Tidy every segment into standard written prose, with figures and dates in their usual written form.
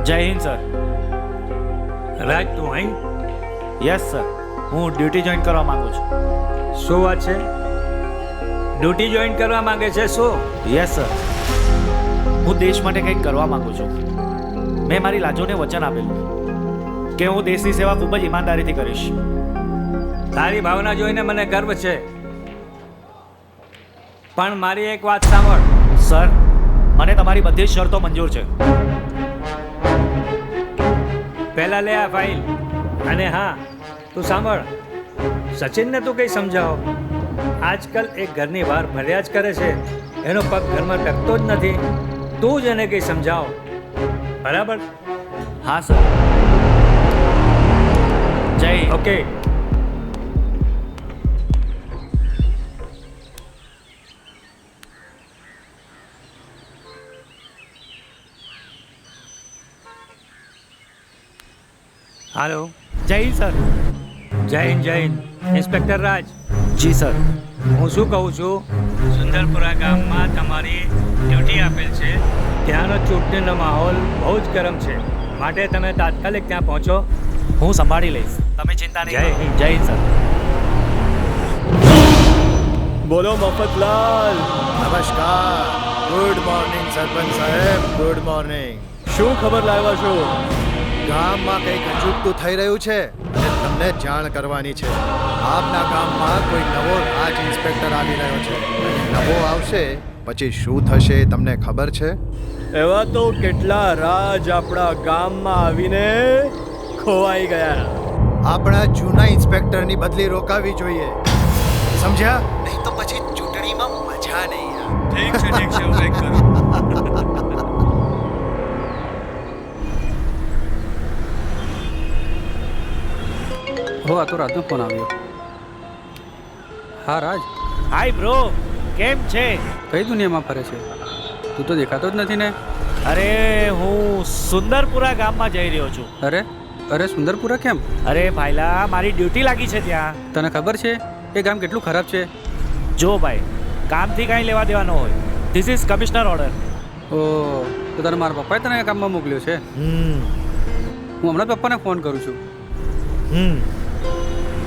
જય હિન્દ સર. રાજ તું અહીં? યસ સર, હું ડ્યુટી જોઈન કરવા માંગુ છું. શું વાત છે? ડ્યુટી જોઈન કરવા માંગે છે? શું? યસ સર, હું દેશ માટે કંઈક કરવા માંગુ છું. મેં મારી લાજોને વચન આપેલું કે હું દેશની સેવા ખૂબ જ ઈમાનદારીથી કરીશ. તારી ભાવના જોઈને મને ગર્વ છે, પણ મારી એક વાત સાંભળ. સર, મને તમારી બધી જ શરતો મંજૂર છે. પહેલા લે આ ફાઇલ. અને હા, તું સાંભળ, સચિનને તું કંઈ સમજાવો. આજકાલ એક ઘરની બહાર ફર્યા જ કરે છે, એનો પગ ઘરમાં ટકતો જ નથી. તું જ એને કંઈ સમજાવો, બરાબર? હા સર. જય હિન્દ. ઓકે. હાલો. જય હિન્દ સર. જય હિન્દ, જય હિન્દ. ઇન્સ્પેક્ટર રાજ. જી સર. હું શું કહું છું, સુંદરપુરા ગામમાં તમારી ડ્યુટી આપેલ છે. ત્યાંનો ચૂંટણીનો માહોલ બહુ જ ગરમ છે, માટે તમે તાત્કાલિક ત્યાં પહોંચો. હું સંભાળી લઈશ, તમે ચિંતા નહીં કરો. જય હિન્દ. જય હિન્દ સર. બોલો મફતલાલ. નમસ્કાર. ગુડ મોર્નિંગ સરપંચ સાહેબ, ગુડ મોર્નિંગ. શું ખબર લાવ્યા છો? ગામમાં કંઈક અજુગતું થઈ રહ્યું છે અને તમને જાણ કરવાની છે. આપના ગામમાં કોઈ નવો રાજ ઇન્સ્પેક્ટર આવી રહ્યો છે અને નવો આવશે પછી શું થશે એ તમને ખબર છે? એવા તો કેટલા રાજ આપણા ગામમાં આવીને ખોવાઈ ગયા. આપણા જૂના ઇન્સ્પેક્ટરની બદલી રોકાવી જોઈએ, સમજ્યા? નહીં તો પછી ચૂંટણીમાં મજા નહીં આવે. ઠીક છે, ઠીક છે, હું કંઈક કરું. હો, આ તો રાજનો ફોન આવ્યો. હા રાજ, હાય બ્રો, કેમ છે? કઈ દુનિયામાં ફરે છે? તું તો દેખાતો જ નથી ને. અરે, હું સુંદરપુરા ગામમાં જઈ રહ્યો છું. અરે સુંદરપુરા કેમ? અરે ભાઈલા, મારી ડ્યુટી લાગી છે ત્યાં. તને ખબર છે એ ગામ કેટલું ખરાબ છે? જો ભાઈ, કામથી કાંઈ લેવા દેવા ન હોય. This is commissioner order. ઓ, તો તને મારા પપ્પાએ તને ગામમાં મોકલ્યો છે? હું હમણાં પપ્પાને ફોન કરું છું.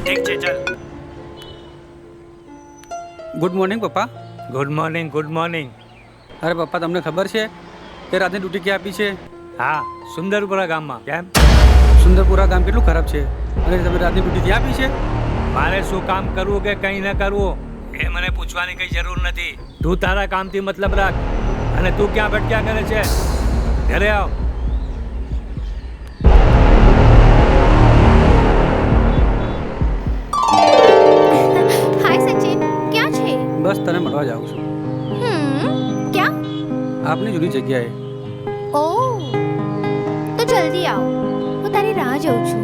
ઠીક છે, ચાલ. ગુડ મોર્નિંગ પપ્પા. Good morning, good morning. અરે પપ્પા, તમને ખબર છે કે રાતની ડ્યુટી ક્યાં આપી છે? હા, સુંદરપુરા ગામમાં. કેમ? સુંદરપુરા ગામ કેટલું ખરાબ છે અને તમે રાતની ડ્યુટી ત્યાં આપી છે? મારે શું કામ કરવું કે કંઈ ન કરવું એ મને પૂછવાની કંઈ જરૂર નથી. તું તારા કામથી મતલબ રાખ. અને તું ક્યાં ભટક્યા કરે છે? ઘરે આવ. હાય સચિન, ક્યાં છે? બસ તને મળવા જાઉં છું. ક્યાં? આપની જૂની જગ્યાએ. ઓહ, તો જલ્દી આવ, હું તારી રાહ જોઉં છું.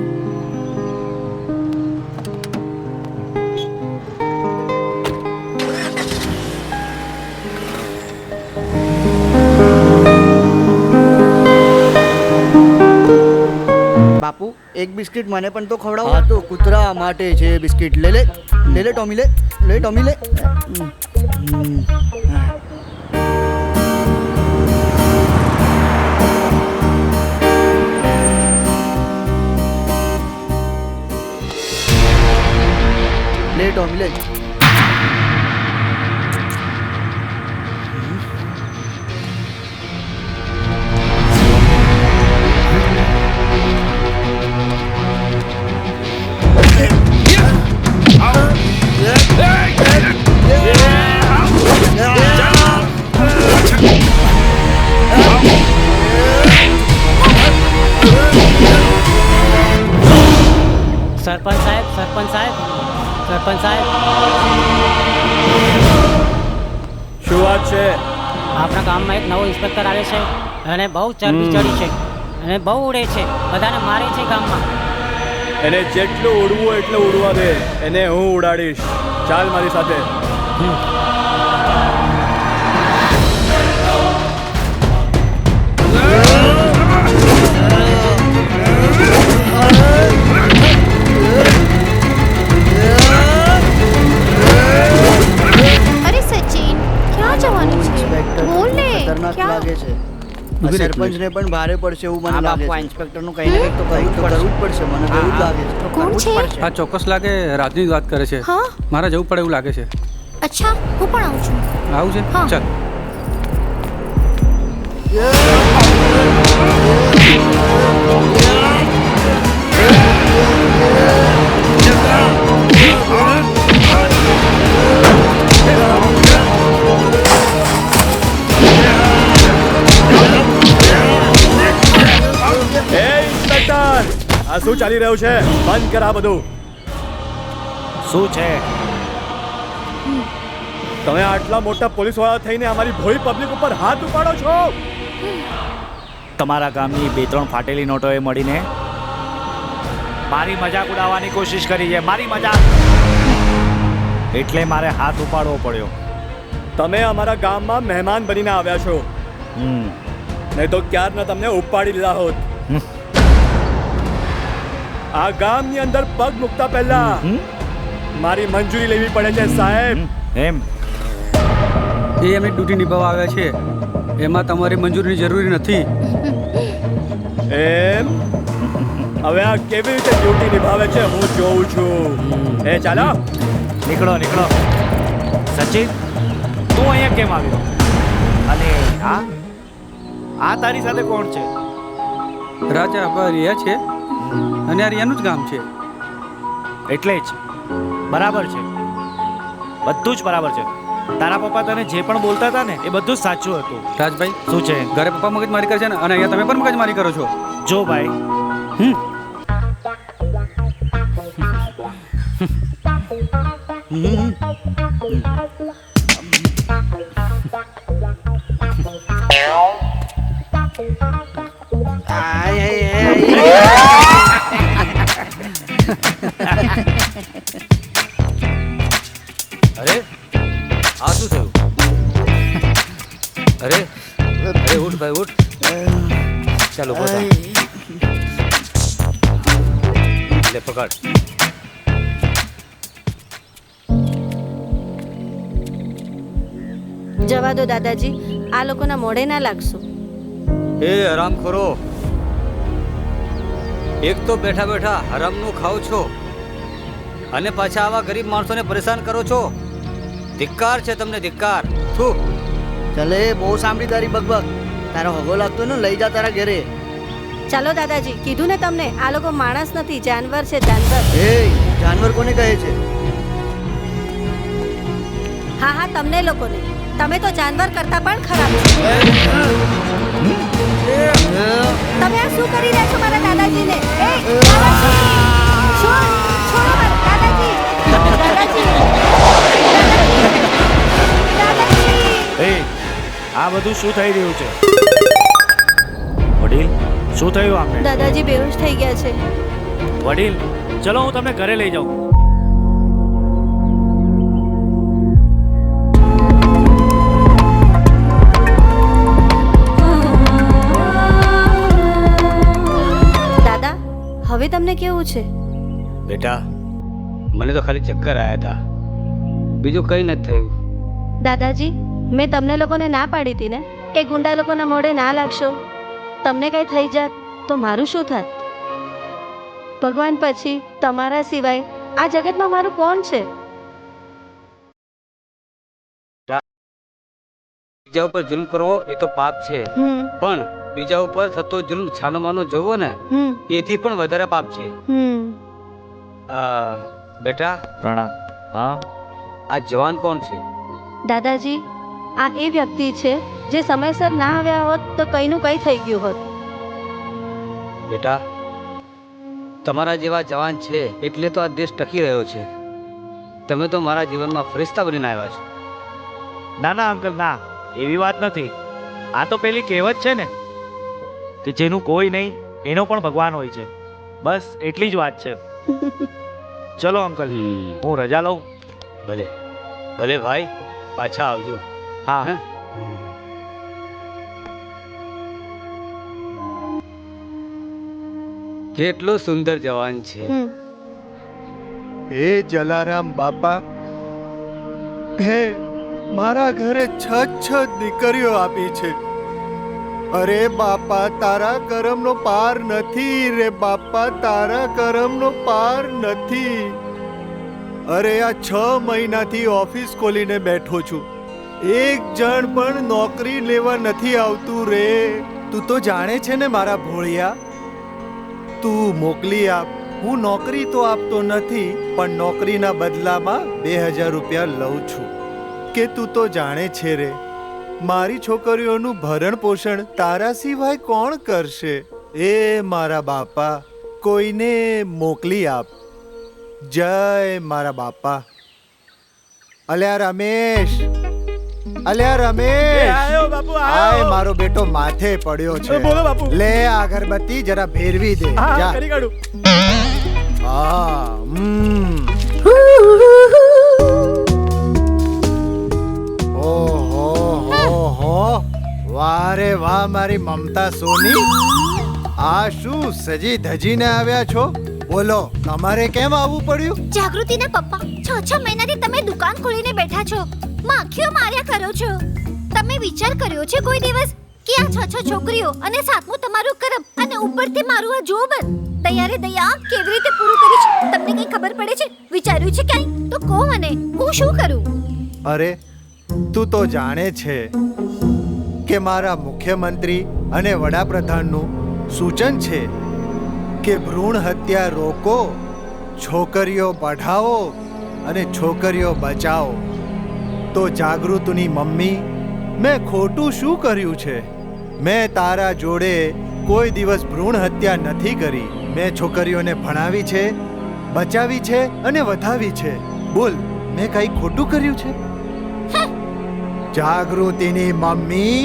બાપુ, એક બિસ્કિટ મને પણ તો ખવડાવો. હા, તો કૂતરા માટે છે બિસ્કિટ. લે લે લે લે ટોમી, લે લે ટોમી, લે. લે ટોમી, લે. સરપંચ સાહેબ, સરપંચ સાહેબ, સરપંચ સાહેબ. શું વાત છે? આપણા ગામમાં એક નવો ઇન્સ્પેક્ટર આવે છે અને બહુ ચરબી ચડી છે અને બહુ ઉડે છે, બધાને મારે છે ગામમાં. એને જેટલું ઉડવું એટલું ઉડવા દે, એને હું ઉડાડીશ. ચાલ મારી સાથે. ઊભી રહે એક મિનિટ. સરપંચને પણ ભારે પડશે એવું મને હા લાગે બાપુ, આ છે ઇન્સ્પેક્ટરનું કંઈ ને કંઈક તો કંઈક કરવું તો જ કરવું જ પડશે મને તો એવું જ લાગે છે કોણ છે આ ચોક્કસ લાગે રાજની જ વાત કરે છે હા મારે જવું પડે એવું લાગે છે અચ્છા હું પણ આવું છું આવું છે હા. ચાલ એ ઇન્સ્પેક્ટર, આ શું ચાલી રહ્યું છે? બંધ કર આ બધું. શું છે? તમે આટલા મોટા પોલીસ વાળા થઈને અમારી ભોળી પબ્લિક ઉપર હાથ ઉપાડો છો. તમારા ગામની 2-3 ફાટેલી નોટોએ મળીને મારી મજાક ઉડાવવાની કોશિશ કરી છે, મારી મજાક. એટલે મારે હાથ ઉપાડવો પડ્યો. તમે અમારા ગામમાં મહેમાન બનીને આવ્યા છો, હમ નહીં તો ક્યારના તમને ઉપાડી લીધા હોત. આ ગામની અંદર પગ મૂકતા પહેલા હમ? મારી મંજૂરી લેવી પડે છે સાહેબ. એમ એ એમની ડ્યુટી નિભાવવા આવ્યા છે એમાં તમારી મંજૂરીની જરૂરી નથી એમ હવે આ કેવી રીતે ડ્યુટી નિભાવે છે હું જોઉં છું. એ ચાલો. નીકળો નીકળો. સચિન, તું અહીંયા કેમ આવ્યો? અને આ તારી સાથે કોણ છે? રાજા આપણા રિયા છે અને આ રિયાનું જ ગામ છે એટલે જ બરાબર છે, બધું જ બરાબર છે. તારા પપ્પા તને જે પણ બોલતા હતા ને એ બધું જ સાચું હતું. રાજભાઈ શું છે? ઘરે પપ્પા મગજમારી કરે છે ને અને અહીંયા તમે પણ મગજમારી કરો છો જો ભાઈ, હમ અરે આ શું થયું? અરે અરે ઉઠ ભાઈ ઉઠ. ચાલો બોતા લે પકડ. જવા દો દાદાજી, આ લોકોના મોઢે ના લાગશો. એ હરામખોરો, એક તો બેઠા બેઠા હરામનું ખાઓ છો અને પાછા આવા ગરીબ માણસોને પરેશાન કરો છો. ધિક્કાર છે તમને, ધિક્કાર. થૂ. ચાલે બહુ સાંભળી તારી બકબક. તારો હગો લાગતો ને લઈ જા તારા ઘરે. ચાલો દાદાજી, કીધું ને તમને, આ લોકો માણસ નથી, જાનવર છે, જાનવર. એ જાનવર કોને કહે છે? હા હા, તમને લોકોને. તમે તો જાનવર કરતા પણ ખરાબ છો. તમે આ શું કરી રહ્યા છો મારા દાદાજીને? એ દાદાજી! છોડો મારા દાદાજી! દાદાજી! દાદાજી! એ આ બધું શું થઈ રહ્યું છે? વડીલ, શું થયું આમને? દાદાજી બેહોશ થઈ ગયા છે. વડીલ, ચલો હું તમને ઘરે લઈ જાઉં. દાદા, હવે તમને કેવું છે? બેટા, મને તો ખાલી ચક્કર આવ્યા હતા, બીજું કંઈ નથી થયું. દાદાજી, મેં તમને લોકોને ના પાડી હતી ને કે ગુંડા લોકોના મોઢે ના લાગશો. તમને કંઈ થઈ જાત તો મારું શું થાત? ભગવાન પછી તમારા સિવાય આ જગતમાં મારું કોણ છે? બીજા ઉપર જુલ્મ કરવો એ તો પાપ છે, હમ પણ બીજા ઉપર થતો જુલ્મ છાનો માનો જોવો ને હમ એથી પણ વધારે પાપ છે. હમ બેટા, પ્રણામ. હા, આ જવાન કોણ છે? દાદાજી, આ એ વ્યક્તિ છે જે સમયસર ના આવ્યા હોત તો કંઈનું કંઈ થઈ ગયું હોત. બેટા, તમારા જેવા જવાન છે એટલે તો આ દેશ ટકી રહ્યો છે. તમે તો મારા જીવનમાં ફરિશ્તા બનીને આવ્યા છો. ના ના અંકલ, ના, એવી વાત નથી. આ તો પેલી કહેવત છે ને કે જેનું કોઈ નહીં એનો પણ ભગવાન હોય છે. બસ એટલી જ વાત છે. ચલો અંકલ, હું રજા લઉં. ભલે ભલે ભાઈ, પાછા આવજો. હા. હે? કેટલો સુંદર જવાન છે. હમ હે જલારામ બાપા, હે મારા ઘરે 6 દીકરીઓ આપી છે. અરે બાપા તારા કરમનો પાર નથી રે બાપા, તારા કરમનો પાર નથી. અરે આ 6 મહિનાથી ઓફિસ ખોલીને બેઠો છું, એક જણ પણ નોકરી લેવા નથી આવતું રે. તું તો જાણે છે ને મારા ભોળિયા, તું મોકલી આપ. હું નોકરી તો આપતો નથી, પણ નોકરીના બદલામાં 2000 રૂપિયા લઉં છું. કે તું તો જાણે છે રે, મારી છોકરીઓનું ભરણ પોષણ તારા સિવાય કોણ કરશે? એ મારા બાપા, કોઈને મોકલી આપ. જય મારા બાપા. અલ્યા રમેશ, અલ્યા રમેશ, આયો બાપુ, આય આયો. મારો બેટો માથે પડ્યો છે. બોલો બાપુ. લે આ અગરબત્તી જરા ભેરવી દે. હા જા. કરી કાઢું. હા, ઓહો હો હો, વાહ રે વાહ મારી મમતા સોની, આ શું સજી ધજીને આવ્યા છો? બોલો, તમારે કેમ આવવું પડ્યું? જાગૃતિના પપ્પા 6 મહિનાથી તમે દુકાન ખોલીને બેઠા છો, માખીઓ માર્યા કરો છો. તમે વિચાર કર્યો છે કોઈ દિવસ કે આ 6 છોકરીઓ અને 7મું તમારું કરમ અને ઉપરથી મારું આ જોબન દયા રે દયા કેવી રીતે પૂરું કરીશ? તમને કઈ ખબર પડે છે? વિચાર્યું છે ક્યાંય? તો કહો મને, હું શું કરું? અરે તું તો જાણે છે કે મારા મુખ્યમંત્રી અને વડાપ્રધાનનું સૂચન છે કે ભ્રૂણ હત્યા રોકો, છોકરીઓ પઢાઓ અને છોકરીઓ બચાવો. તો જાગૃતિની મમ્મી, મેં ખોટું શું કર્યું છે? મેં તારા જોડે કોઈ દિવસ ભ્રૂણ હત્યા નથી કરી. મેં છોકરીઓને ભણાવી છે, બચાવી છે અને વધાવી છે. બોલ, મેં કઈ ખોટું કર્યું છે? જાગૃતિની મમ્મી,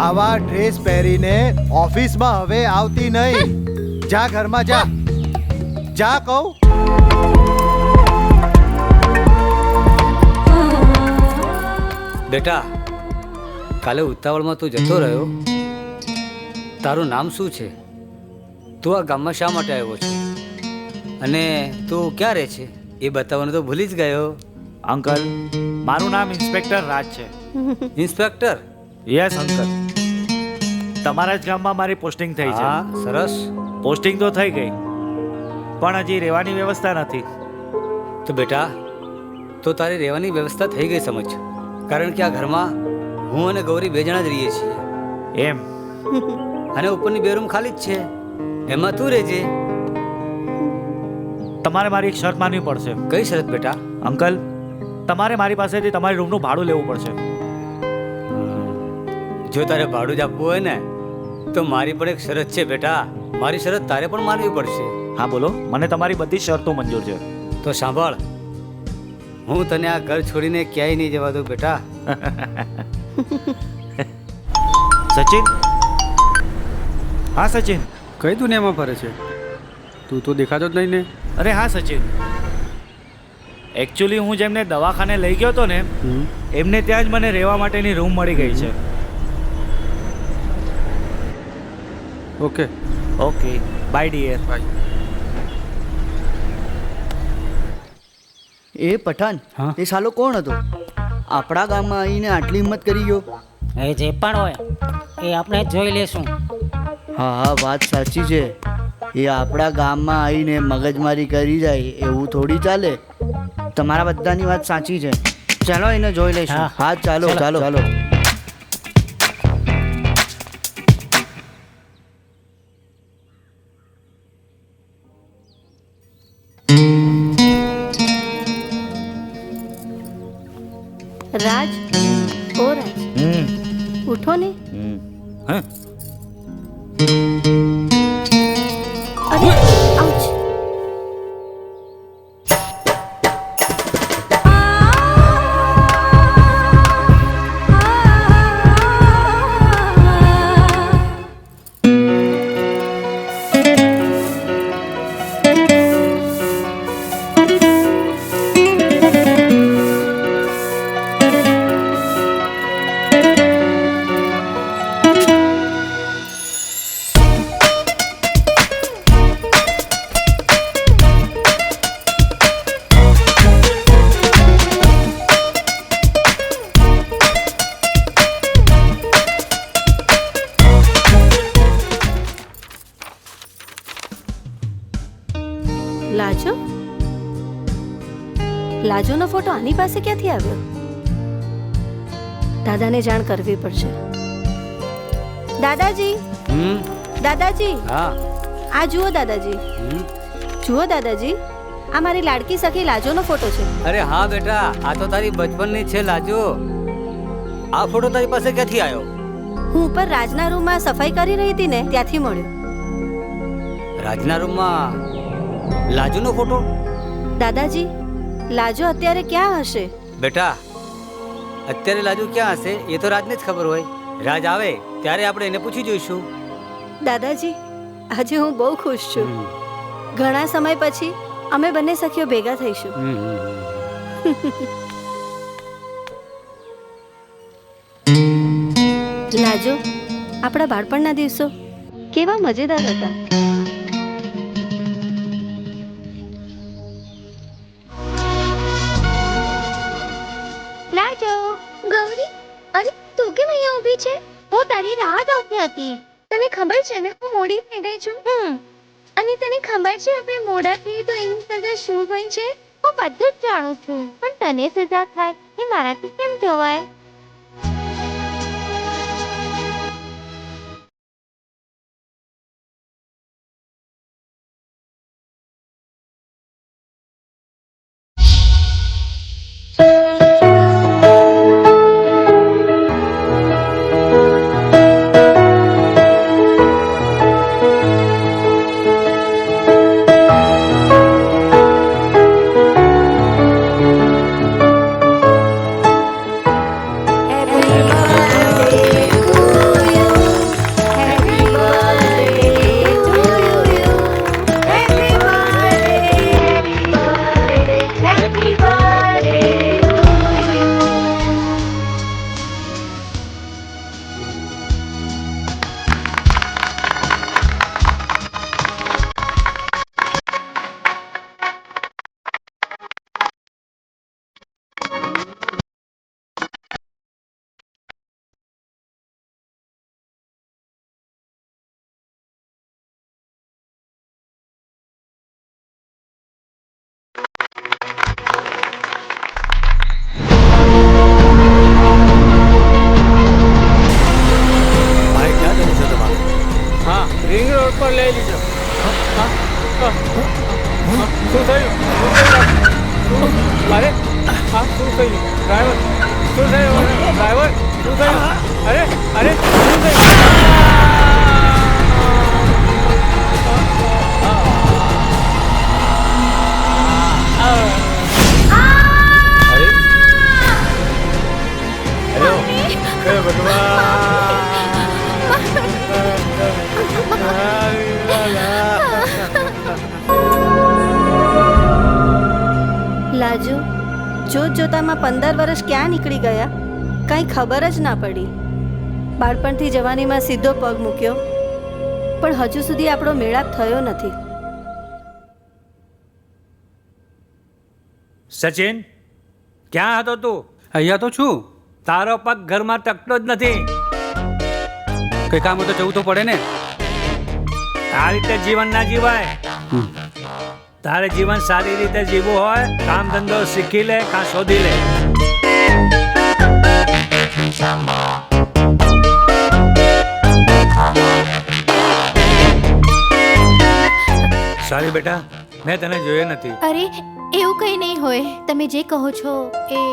આવા ડ્રેસ પહેરીને ઓફિસમાં હવે આવતી નહીં. જા ઘરમાં જા, જા કહું. બેટા, કાલે ઉતાવળમાં તું જતો રહ્યો. તારું નામ શું છે? તું આ ગામમાં શા માટે આવ્યો છે? અને તું ક્યાં રહે છે એ બતાવવાનું તો ભૂલી જ ગયો. અંકલ, મારું નામ ઇન્સ્પેક્ટર રાજ છે. ઇન્સ્પેક્ટર? યસ અંકલ, તમારા જ ગામમાં મારી પોસ્ટિંગ થઈ છે. હા, સરસ. પોસ્ટિંગ તો થઈ ગઈ, પણ હજી રહેવાની વ્યવસ્થા નથી. તો બેટા, તો તારી રહેવાની વ્યવસ્થા થઈ ગઈ સમજ. કારણ કે આ ઘરમાં હું અને ગૌરી 2 જણા જ રહીએ છીએ. એમ? અને ઉપરની 2 રૂમ ખાલી જ છે, એમાં તું રહેજે. તમારે મારી એક શરત માનવી પડશે. કઈ શરત બેટા? અંકલ, તમારે મારી પાસેથી તમારી રૂમનું ભાડું લેવું પડશે. જો તારે ભાડું જ આપવું હોય ને તો મારી પણ એક શરત છે બેટા. મારી શરત તારે પણ માનવી પડશે. હા બોલો, મને તમારી બધી શરતો મંજૂર છે. તો સાંભળ, હું તને આ ઘર છોડીને ક્યાંય નહીં જવા દઉં બેટા. સચિન? હા સચિન. કઈ દુનિયામાં ફરે છે તું? તો દેખાતો જ નહીં ને. અરે હા સચિન, એકચ્યુઅલી હું જેમને દવાખાને લઈ ગયો હતો ને, એમને ત્યાં જ મને રહેવા માટેની રૂમ મળી ગઈ છે. Okay okay, bye dear. Bye. એ પઠાણ, હા? એ સાલો કોણ હતો? આપણા ગામમાં આવીને આટલી હિંમત કરી ગયો. એ જે પણ હોય એ આપણે જોઈ લેશું. હા હા, વાત સાચી છે. એ આપણા ગામમાં આવીને મગજમારી કરી જાય એવું થોડી ચાલે. તમારા બધાની વાત સાચી છે. ચાલો એને જોઈ લઈશું. હા. હા ચાલો ચાલો. ચાલો ચાલો. રાજ, ઓ રાજ, ઉઠો ને. હા, અરે આઉચ. લાજો લાજોનો ફોટો આની પાસે ક્યાંથી આવ્યો? દાદાને જાણ કરવી પડશે. દાદાજી, દાદાજી, હા. આ જુઓ દાદાજી, જુઓ દાદાજી, આ મારી લાડકી સખી લાજોનો ફોટો છે. અરે હા બેટા, આ તો તારી બચપનની છે લાજો. આ ફોટો તારી પાસે ક્યાંથી આવ્યો? હું ઉપર રાજના રૂમમાં સફાઈ કરી રહી હતી ને ત્યાંથી મળ્યો. રાજના રૂમમાં લાજુનો ફોટો? દાદાજી, લાજો અત્યારે ક્યાં હશે? બેટા, અત્યારે લાજુ ક્યાં હશે એ તો રાજને જ ખબર હોય. રાજ આવે ત્યારે આપણે એને પૂછી જોઈશું. દાદાજી, આજે હું બહુ ખુશ છું. ઘણા સમય પછી અમે બંને સખીઓ ભેગા થઈશું. લાજો, આપણા બાળપણના દિવસો કેવા મજેદાર હતા. લાજો, ગૌરી, અરે તું કેમ અહીંયા ઊભી છે? હું તારી રાહ જોતી હતી. તને ખબર છે ને હું મોડી થઈ ગઈ છું. અને તને ખબર છે આપણે મોડા થઈએ તો એની સજા શું હોય છે? હું બધું જ જાણું છું, પણ તને સજા થાય એ મારાથી કેમ જોવાય? રિંગ રોડ પર લઈ લીધો. શું થયું? અરે હા, શું થયું? ડ્રાઈવર શું થયું? ડ્રાઈવર શું થયું? અરે અરે શું થયું? લાજો, જોત જોતામાં 15 વર્ષ ક્યાં નીકળી ગયા કાંઈ ખબર જ ના પડી. બાળપણથી જવાનીમાં સીધો પગ મૂક્યો, પણ હજુ સુધી આપણો મેળાપ થયો નથી. સચિન, ક્યાં હતો તું? અહીંયા તો છું. તારો પગ ઘરમાં ટકતો જ નથી. કઈ કામ હોય તો જવું તો પડે ને. આ રીતે જીવન ના જીવાય. તારે જીવન સારી રીતે જીવવું હોય, કામ ધંધો શીખી લે કાં શોધી લે. સોરી બેટા, મેં તને જોયો નથી. અરે એવું કંઈ નહીં હોય. તમે જે કહો છો એ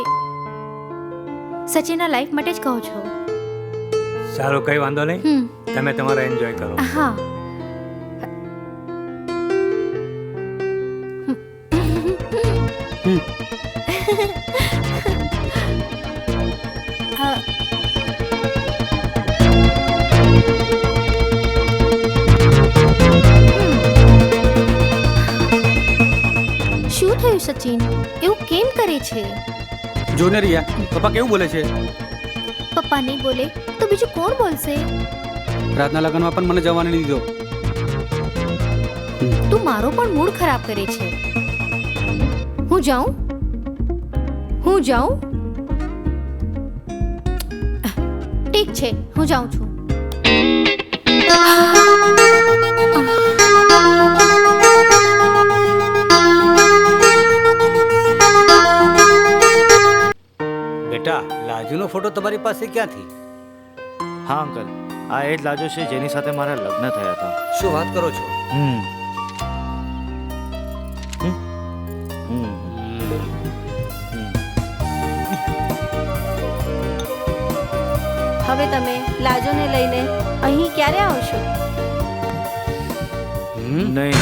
સચિનના લાઈફ માટે જ કહો છો. સારું, કઈ વાંધો નહીં. તમે તમારા એન્જોય કરો. હા. શું થયું સચિન? એવું કેમ કરે છે? જો ને રિયા, પપ્પા કેવું બોલે છે. પપ્પા નહીં બોલે તો બીજું કોણ બોલશે? રાતના લગ્નમાં પણ મને જવા નહીં દીધો. તું મારો પણ મૂડ ખરાબ કરે છે. હું જાઉં? ઠીક છે, હું જાઉં છું. ફોટો તમારી પાસે ક્યાંથી? હા અંકલ, આ એ જ લાજો છે જેની સાથે મારા લગ્ન થયા હતા. શું વાત કરો છો? હમ હમ? હમ. હવે તમે લાજોને લઈને અહીં ક્યારે આવશો? નહીં,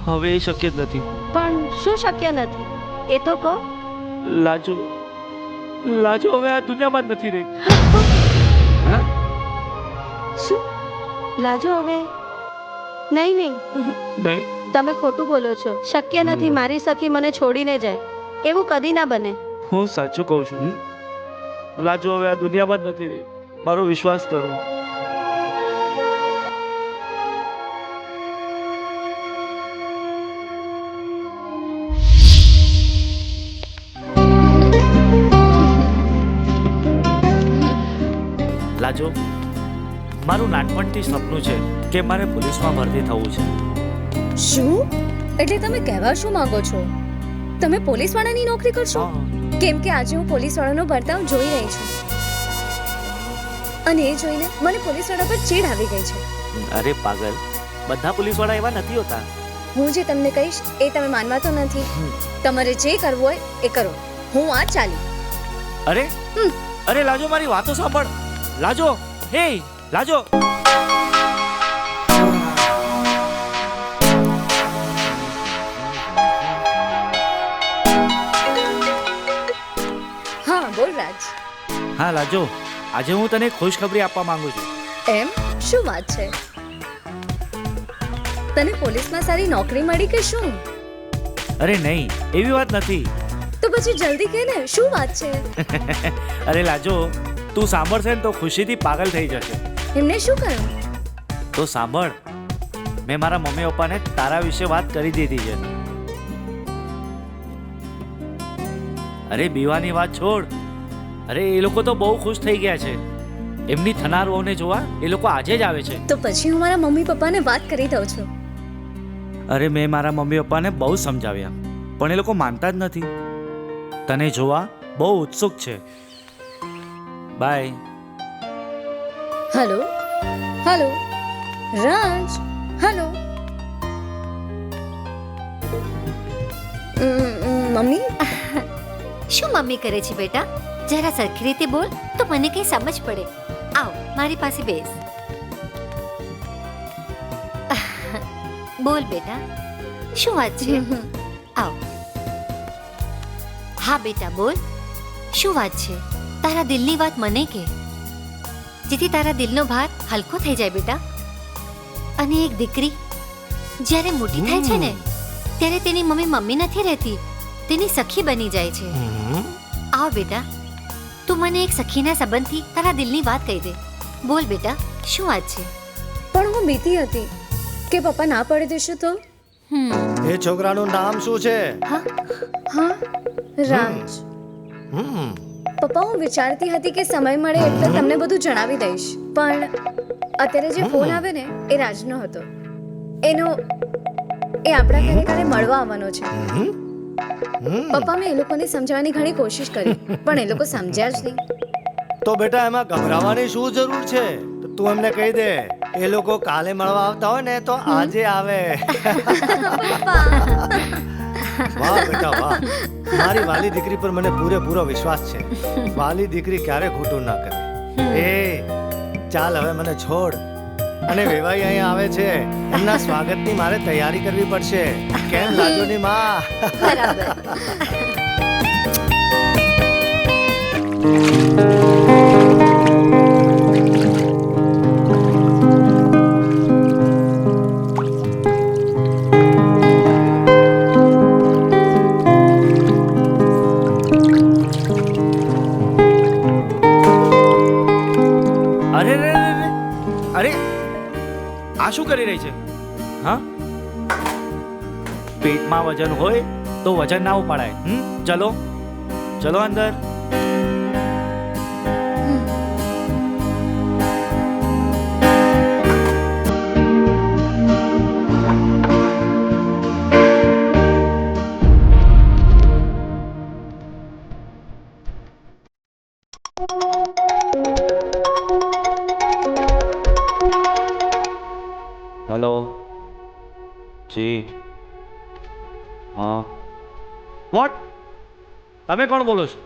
હવે એ શક્ય જ નથી. પણ શું શક્ય નથી એ તો કહો. લાજો લાજો હવે આ દુનિયામાં જ નથી રહી. શું લાજો હવે? નહીં નહીં, નહીં, તમે ખોટું બોલો છો. શક્ય નથી મારી સખી મને છોડીને જાય. એવું કદી ના બને. હું સાચું કહું છું. લાજો હવે આ દુનિયામાં જ નથી રહી. મારો વિશ્વાસ કરો. લાજો, મારું નાનપણથી સપનું છે કે મારે પોલીસમાં ભરતી થવું છે. શું? એટલે તમે કહેવા શું માંગો છો? તમે પોલીસ વાળાની નોકરી કરશો? કેમ કે આજે હું પોલીસ વાળાનો વર્તાવ જોઈ રહી છું અને એ જોઈને મને પોલીસ વાળા પર ચીડ આવી ગઈ છે. અરે પાગલ, બધા પોલીસ વાળા એવા નથી હોતા. હું જે તમને કહીશ એ તમે માનવા તો નથી. તમારે જે કરવું હોય એ કરો. હું આ ચાલી. અરે અરે લાજો, મારી વાતો સાંભળ. લાજો, હે લાજો. હા બોલ રાજ. હા લાજો, આજે હું તને ખુશખબરી આપવા માંગુ છું. એમ? શું વાત છે? તને પોલીસમાં સારી નોકરી મળી કે શું? અરે નહીં, એવી વાત નથી. તો પછી જલ્દી કે ને, શું વાત છે? અરે લાજો, તું સાંભળશે ને તો ખુશીથી પાગલ થઈ જશે. એમને શું કહ્યું? તો સાંભળ, મેં મારા મમ્મી પપ્પાને તારા વિશે વાત કરી દીધી છે. અરે બીવાની વાત છોડ. અરે એ લોકો તો બહુ ખુશ થઈ ગયા છે. એમની થનાર વહુને જોવા એ લોકો આજે જ આવે છે. તો પછી હું મારા મમ્મી પપ્પાને વાત કરી દઉં છું. અરે મેં મારા મમ્મી પપ્પાને બહુ સમજાવ્યા પણ એ લોકો માનતા જ નથી. તને જોવા બહુ ઉત્સુક છે. Bye. Hello hello Raj. Hello mummy. શું મમ્મી કરે છે બેટા? જરા સરખી રીતે બોલ તો મને કઈ સમજ પડે. આવ મારી પાસે બેસ. બોલ બેટા, શું વાત છે? આવ. હા બેટા બોલ, શું વાત છે? તારા દિલની વાત મને કે, જેથી તારા દિલનો ભાર હલકો થઈ જાય બેટા. અને એક દીકરી જ્યારે મોટી થાય છે ને ત્યારે તેની મમ્મી નથી રહેતી, તેની સખી બની જાય છે. આવ બેટા, તું મને એક સખીના સંબંધથી તારા દિલની વાત કહી દે. બોલ બેટા, શું વાત છે? પણ હું બીતી હતી કે પપ્પા ના પાડી દેશે તો. એ છોકરાનું નામ શું છે? હા રાજ. પપ્પા હું વિચારતી હતી કે સમય મળે એટલે તમને બધું જણાવી દઈશ, પણ અત્યારે જે ફોન આવે ને એ રાજનો હતો. એ આપણા ઘરે કાલે મળવા આવવાનો છે. પપ્પા મેં એ લોકોને સમજાવવાની ઘણી કોશિશ કરી પણ એ લોકો સમજ્યા જ નહીં. તો બેટા એમાં ગભરાવાની શું જરૂર છે? તો તું એમને કહી દે એ લોકો કાલે મળવા આવતા હોય ને તો આજે આવે. વાહ બેટા વાહ, મારી વાલી દીકરી પર મને પૂરેપૂરો વિશ્વાસ છે. વાલી દીકરી ક્યારે ખોટું ના કરે. એ ચાલ હવે મને છોડ. અને વેવાઈ અહીંયા આવે છે, એમના સ્વાગતની મારે તૈયારી કરવી પડશે. કેમ લાજોની માં? બરાબર. અરે રે રે રે, અરે આ શું કરી રહી છે? હા, પેટમાં વજન હોય તો વજન ના ઉપાડાય. ચલો ચલો અંદર. હેલો જી હા વોટ તમે કોણ બોલો છો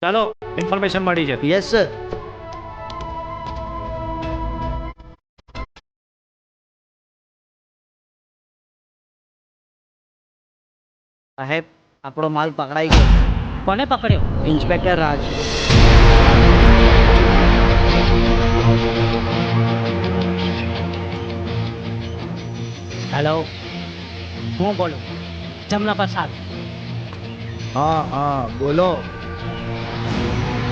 ચાલો ઇન્ફોર્મેશન મળી છે યસ સર. સાહેબ આપણો માલ પકડાઈ ગયો. કોને પકડ્યો? ઇન્સ્પેક્ટર રાજ. હેલો, હું બોલું જમના પ્રસાદ. હા હા બોલો.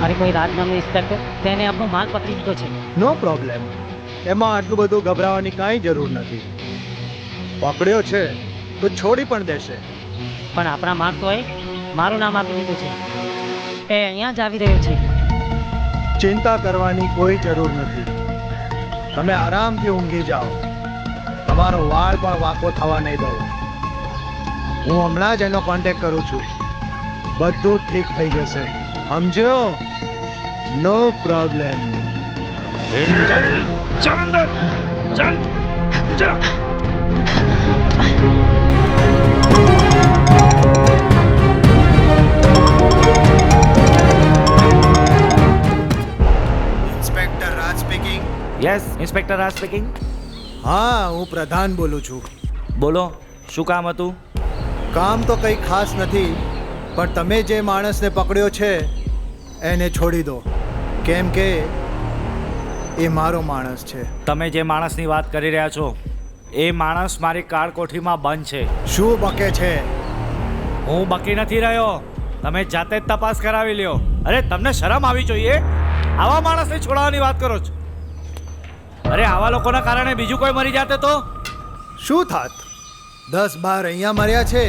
અરે કોઈ રાજ નામનો ઇન્સ્પેક્ટર, તેને આપણો માલ પકડી લીધો છે. નો પ્રોબ્લેમ, એમાં આટલું બધું ગભરાવાની કાંઈ જરૂર નથી. પકડ્યો છે તો છોડી પણ દેશે. પણ આપણા માણસોએ મારું નામ આપી દીધું છે. એ અહીંયા જ આવી રહ્યો છે. ચિંતા કરવાની કોઈ જરૂર નથી. તમે આરામથી ઊંઘી જાઓ. તમારો વાળ પણ વાંકો થવા નહીં દઉં. હું હમણાં જ એનો કોન્ટેક્ટ કરું છું. બધું જ ઠીક થઈ જશે, સમજો? નો પ્રોબ્લેમ. ઇન્સ્પેક્ટર રાજ સ્પીકિંગ. યસ ઇન્સ્પેક્ટર રાજ સ્પીકિંગ. હા, હું પ્રધાન બોલું છું. બોલો શું કામ હતું? કામ તો કંઈ ખાસ નથી, પણ તમે જે માણસને પકડ્યો છે એને છોડી દો, કેમ કે એ મારો માણસ છે. તમે જે માણસની વાત કરી રહ્યા છો એ માણસ મારી કાળકોઠીમાં બંધ છે. શું બકે છે? હું બકી નથી રહ્યો, તમે જાતે જ તપાસ કરાવી લ્યો. અરે તમને શરમ આવી જોઈએ, આવા માણસને છોડાવવાની વાત કરો છો. અરે આવા લોકોના કારણે બીજું કોઈ મરી જાતે તો શું થાત? 10-12 અહીંયા મર્યા છે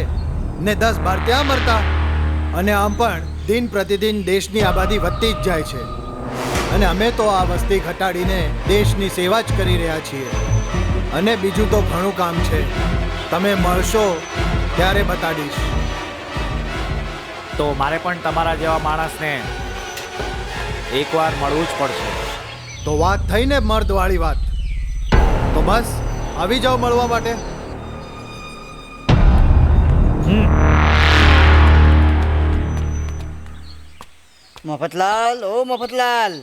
ને 10-12 ત્યાં મરતા. અને આમ પણ દિન પ્રતિદિન દેશની આબાદી વધતી જ જાય છે, અને અમે તો આ વસ્તી ઘટાડીને દેશની સેવા જ કરી રહ્યા છીએ. અને બીજું તો ઘણું કામ છે. તમે મળશો ત્યારે બતાડીશ. તો મારે પણ તમારા જેવા માણસને એકવાર મળવું જ પડશે. તો વાત થઈને મર્દવાળી વાત. તો બસ આવી જાઓ મળવા માટે. મફતલાલ, ઓ મફતલાલ.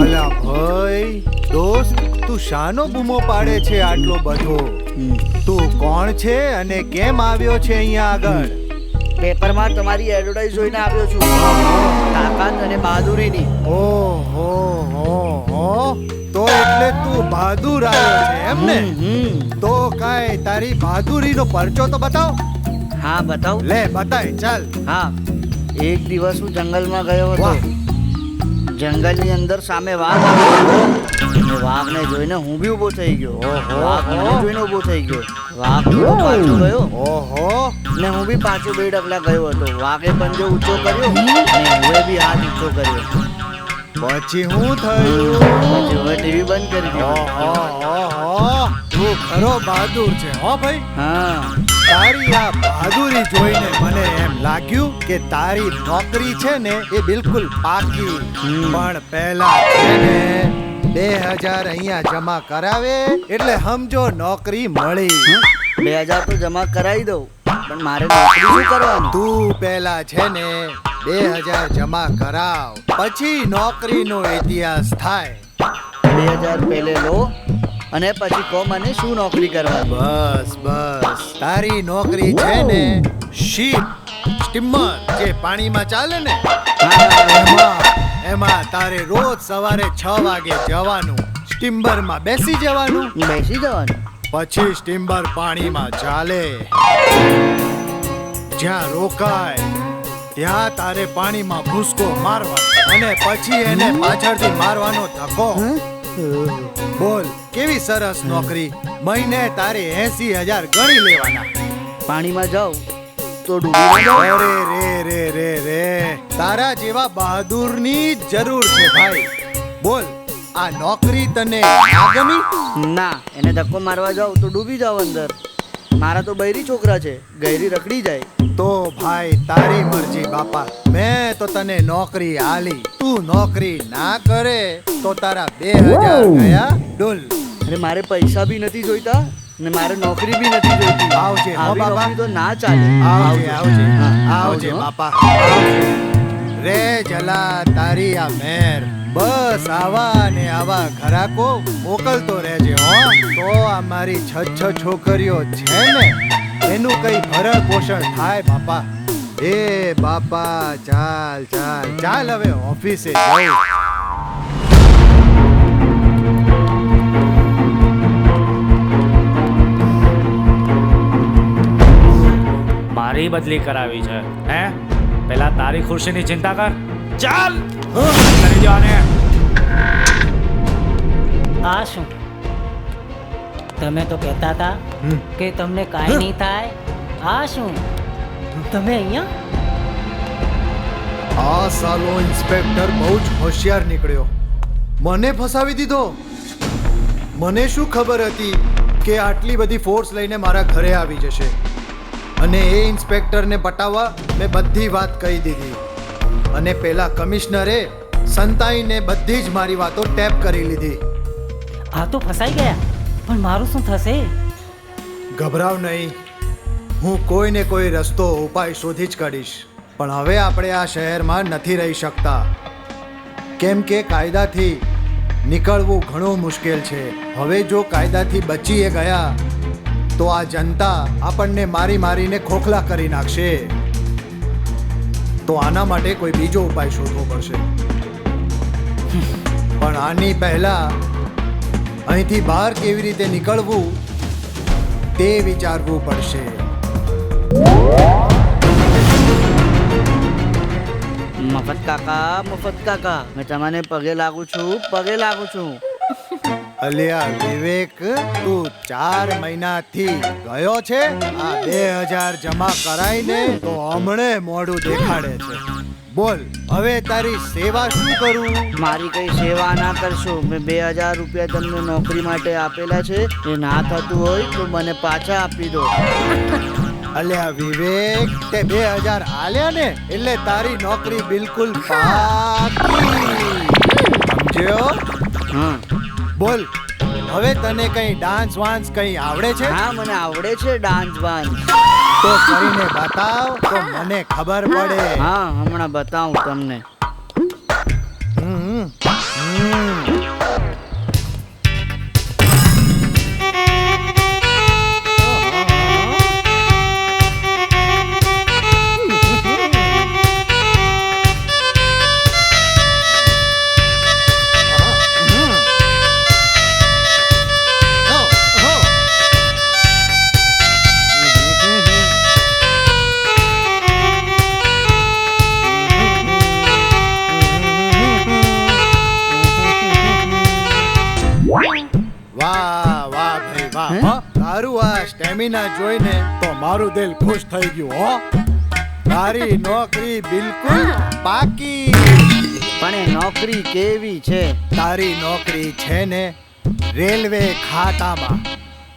અલા ભાઈ દોસ્ત, તું શાનો બૂમો પાડે છે આટલો બધો? તું કોણ છે અને કેમ આવ્યો છે અહીંયા આગળ? પેપરમાં તમારી એડવર્ટાઇઝ જોઈને આવ્યો છું, તાકાત અને બહાદુરીની. ઓહો હો હો, તો એટલે તું બહાદુર આવ્યો છે એમ ને? તો કાંઈ તારી બહાદુરીનો પરચો તો બતાવ. હા બતાવ. લે બતાય ચાલ. હા, એક દિવસ હું જંગલમાં ગયો હતો. વાહ. જંગલની અંદર સામે વાઘ આવ્યો હતો. વાઘને જોઈને હું બી ઊભો થઈ ગયો. વાઘ મને જોઈને ઊભો થઈ ગયો. વાઘ થોડો પાછો ગયો. ઓહો. ને હું બી પાછો 2 ડગલા ગયો હતો. વાઘે પંજો ઊંચો કર્યો અને હું બી હાથ ઊંચો કર્યો. પછી હું થયું? પછી હવે ટીવી બંધ કરી દીધી. ઓહો, તું ખરો બહાદુર છે હો ભાઈ. હા, તારી આ બહાદુરી જોઈને મને એમ લાગ્યું કે તારી નોકરી છે ને એ બિલકુલ પાકી. પણ પહેલા છે ને 2000 અહીંયા જમા કરાવે એટલે સમજો નોકરી મળી. 2000 તો જમા કરાવી દઉં, પણ મારે નોકરી શું કરવાની? તું પહેલા છે ને 2000 જમા કરાવ, પછી નોકરીનો ઇતિહાસ થાય. 2000 પહેલે લો અને પછી કહો મને શું નોકરી કરવાની. બસ બસ, તારી નોકરી છે ને શીપ સ્ટીમર જે પાણીમાં ચાલે ને એમાં તારે રોજ સવારે 6 વાગે જવાનું, સ્ટીમરમાં બેસી જવાનું. બેસી જવાનું. પછી સ્ટીમર પાણીમાં ચાલે, જ્યાં રોકાય ત્યાં તારે પાણીમાં ભૂસકો મારવાનો અને પછી એને પાછળથી મારવાનો ધક્કો. બોલ કેવી સરસ નોકરી. મહિને તારે 80,000 ગણી લેવાના. પાણીમાં જાઉં તો ડૂબી જાઉં. અરે રે રે રે રે, તારા જેવા બહાદુરની જરૂર છે ભાઈ. બોલ આ નોકરી તને ના ગમી? ના, એને ધક્કો મારવા જાઉં તો ડૂબી જાવ અંદર. મારા તો બૈરી છોકરા છે, ગયરી રખડી જાય. તો ભાઈ તારી મરજી બાપા. મેં તો તને નોકરી આલી, તું નોકરી ના કરે તો તારા 2000 ગયા ડોલ. અરે મારે પૈસા બી નથી જોઈતા ને મારે નોકરી બી નથી જોઈતી. આવજે હો આવી બાબા. નોકરી તો ના ચાલે. આવજે આવજે હા, આવજે આવજો. બાપા આવજે. રે જલા તારી આ મહેર. બસ આવા ને આવા ઘરાકો મોકલતો રહેજે હો. તો આ મારી 6 છોકરીઓ છે ને એનું કઈ ભરણ પોષણ થાય બાપા. એ બાપા ચાલ ચાલ ચાલ હવે ઓફિસે જાઉં. મારી બદલી કરાવી છે હે? પેલા તારી ખુરશીની ચિંતા કર. ચાલ કરી દો આને. આ શું તમે તો કહેતા હતા કે તમને કાંઈ નહીં થાય. આ શું તમે અહીંયા? આ સાલો ઇન્સ્પેક્ટર બહુ જ હોશિયાર નીકળ્યો. મને ફસાવી દીધો. મને શું ખબર હતી કે આટલી બધી ફોર્સ લઈને મારા ઘરે આવી જશે. અને એ ઇન્સ્પેક્ટરને પટાવવા મેં બધી વાત કહી દીધી. અને પેલા કમિશનરે સંતાઈને બધી જ મારી વાતો ટેપ કરી લીધી. આ તો ફસાઈ ગયા. પણ મારું શું થશે? ગભરાવ નહીં, હું કોઈને કોઈ રસ્તો ઉપાય શોધી જ કાઢીશ. પણ હવે આપણે આ શહેરમાં નથી રહી શકતા, કેમ કે કાયદાથી નીકળવું ઘણું મુશ્કેલ છે. હવે જો કાયદાથી બચીએ ગયા તો આ જનતા આપણને મારી મારીને ખોખલા કરી નાખશે. તો આના માટે કોઈ બીજો ઉપાય શોધવો પડશે. પણ આની પહેલા અહીંથી બહાર કેવી રીતે નીકળવું તે વિચારવું પડશે. મફત કાકા મેં તમને પગે લાગુ છું. અલ્યા વિવેક, તું 4 મહિનાથી ગયો છે? આ 2000 જમા કરાઈને તો હમણે મોઢું દેખાડે છે. બોલ હવે તારી સેવા શું કરું? મારી કઈ સેવા ના કરશો. મેં 2000 રૂપિયા તમને નોકરી માટે આપેલા છે. એ ના થતું હોય તો મને પાછા આપી દો. અલ્યા વિવેક, તે 2000 આલ્યા ને એટલે તારી નોકરી બિલકુલ પાકી. સમજ્યો? હા બોલ હવે તને કઈ ડાન્સ વાન્સ કઈ આવડે છે? હા મને આવડે છે ડાન્સ વાન્સ. તો કરીને બતાવ તો મને ખબર પડે. હા હમણાં બતાવું તમને. હમ. વાહ વાહ ભાઈ વાહ હો. તારું આ સ્ટેમિના જોઈને તો મારું દિલ ખુશ થઈ ગયું હો. તારી નોકરી બિલકુલ પાકી. પણ એ નોકરી કેવી છે? તારી નોકરી છે ને રેલવે ખાતામાં.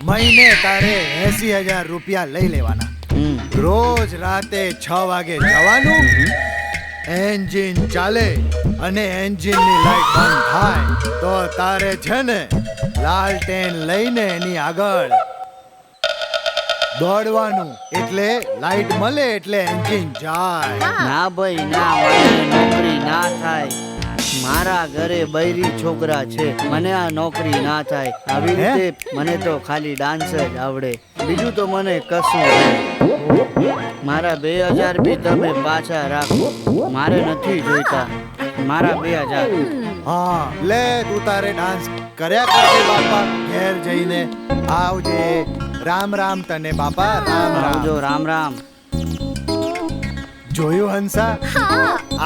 મહિને તારે 80,000 રૂપિયા લઈ લેવાના. રોજ રાતે 6 વાગે જવાનું. એન્જિન ચાલે અને એન્જિનની લાઈટ બંધ થાય તો તારે છે ને લાલટેન લઈને એની આગળ દોડવાનું. એટલે લાઈટ મળે એટલે એન્જિન જાય. ના ભાઈ ના, મને નોકરી ના થાય. મારા ઘરે બૈરી છોકરા છે, મને આ નોકરી ના થાય. આવી રીતે મને તો ખાલી ડાન્સ જ આવડે, બીજું તો મને કશું નહીં. મારા 2000 બી તમે પાછા રાખો, મારે નથી જોઈતા મારા 2000. હા લે, તું તારે ડાન્સ કર્યા કરજે બાપા ઘેર જઈને. આવજે. રામ રામ તને બાપા. રામ રામ. આવજો. રામ રામ. જોયું હંસા?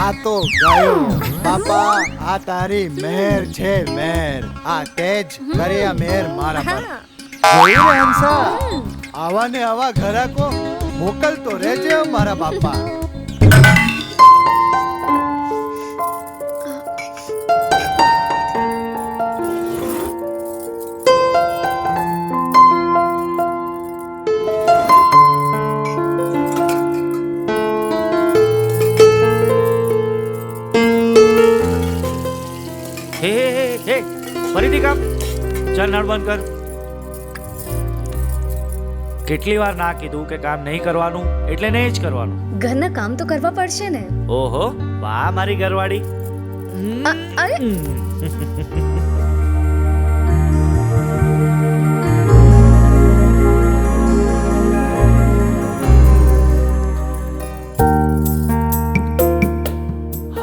આ તો ગયો બાપા. આ તારી મહેર છે, મહેર. આ તેજ કર્યા મહેર મારા પર. જોયું ને હંસા? આવા ને આવા ઘરાકો મોકલતો રહેજે મારા બાપા. ફરીથી કામ. ચાલ નળ બંધ કર. કેટલી વાર ના કીધું કે કામ નહીં કરવાનું એટલે નહીં જ કરવાનું. ઘરના કામ તો કરવા પડશે ને. ઓહો વાહ મારી ઘરવાળી. અરે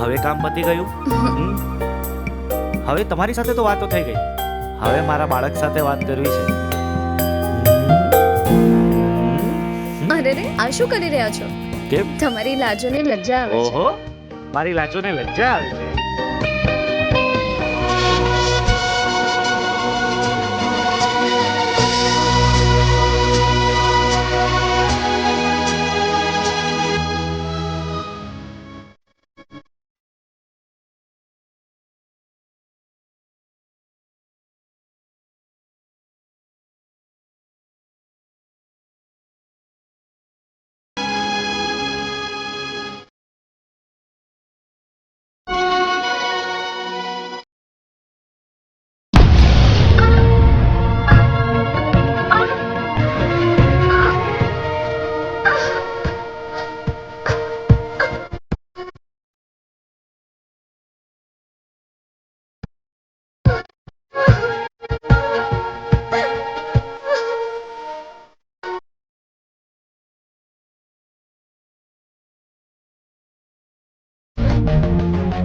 હવે કામ પતી ગયું. હવે તમારી સાથે તો વાતો થઈ ગઈ. હવે મારા બાળક સાથે વાત કરવી છે. અરે રે આ શું કરી રહ્યા છો? કેમ? તમારી લાજોને લજ્જા આવે છે. ઓહો મારી લાજોને લજ્જા આવે છે.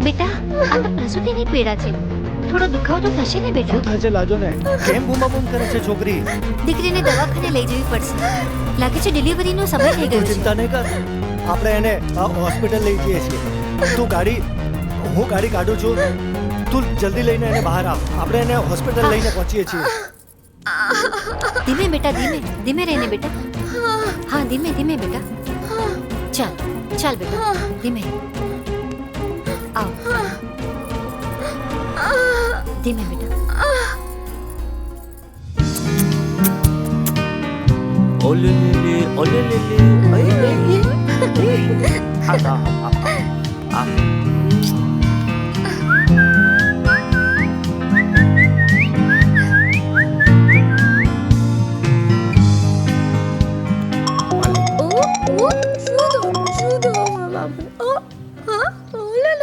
બેટા આ તો પ્રસૂતિની પીડા છે. થોડો દુખાવો તો થશે ને બેટા. થશે લાજો ને. કેમ બૂમાબૂમ કરે છે છોકરી? દીકરીને દવાખાને લઈ જવી પડશે. લાગે છે ડિલિવરીનો સમય થઈ ગયો છે. ચિંતા નહીં કર, આપણે એને હોસ્પિટલ લઈ જઈએ છીએ. હું ગાડી કાઢું છું, તું જલ્દી લઈને એને બહાર આવ. આપણે એને હોસ્પિટલ લઈને પહોંચીએ છીએ. ધીમે બેટા ધીમે ધીમે રહીને બેટા. હા ધીમે ધીમે બેટા. ચાલ ચાલ બેટા ધીમે આવ. ધીમે બેટા. ઓલે લે લે ઓલે લે લે. આ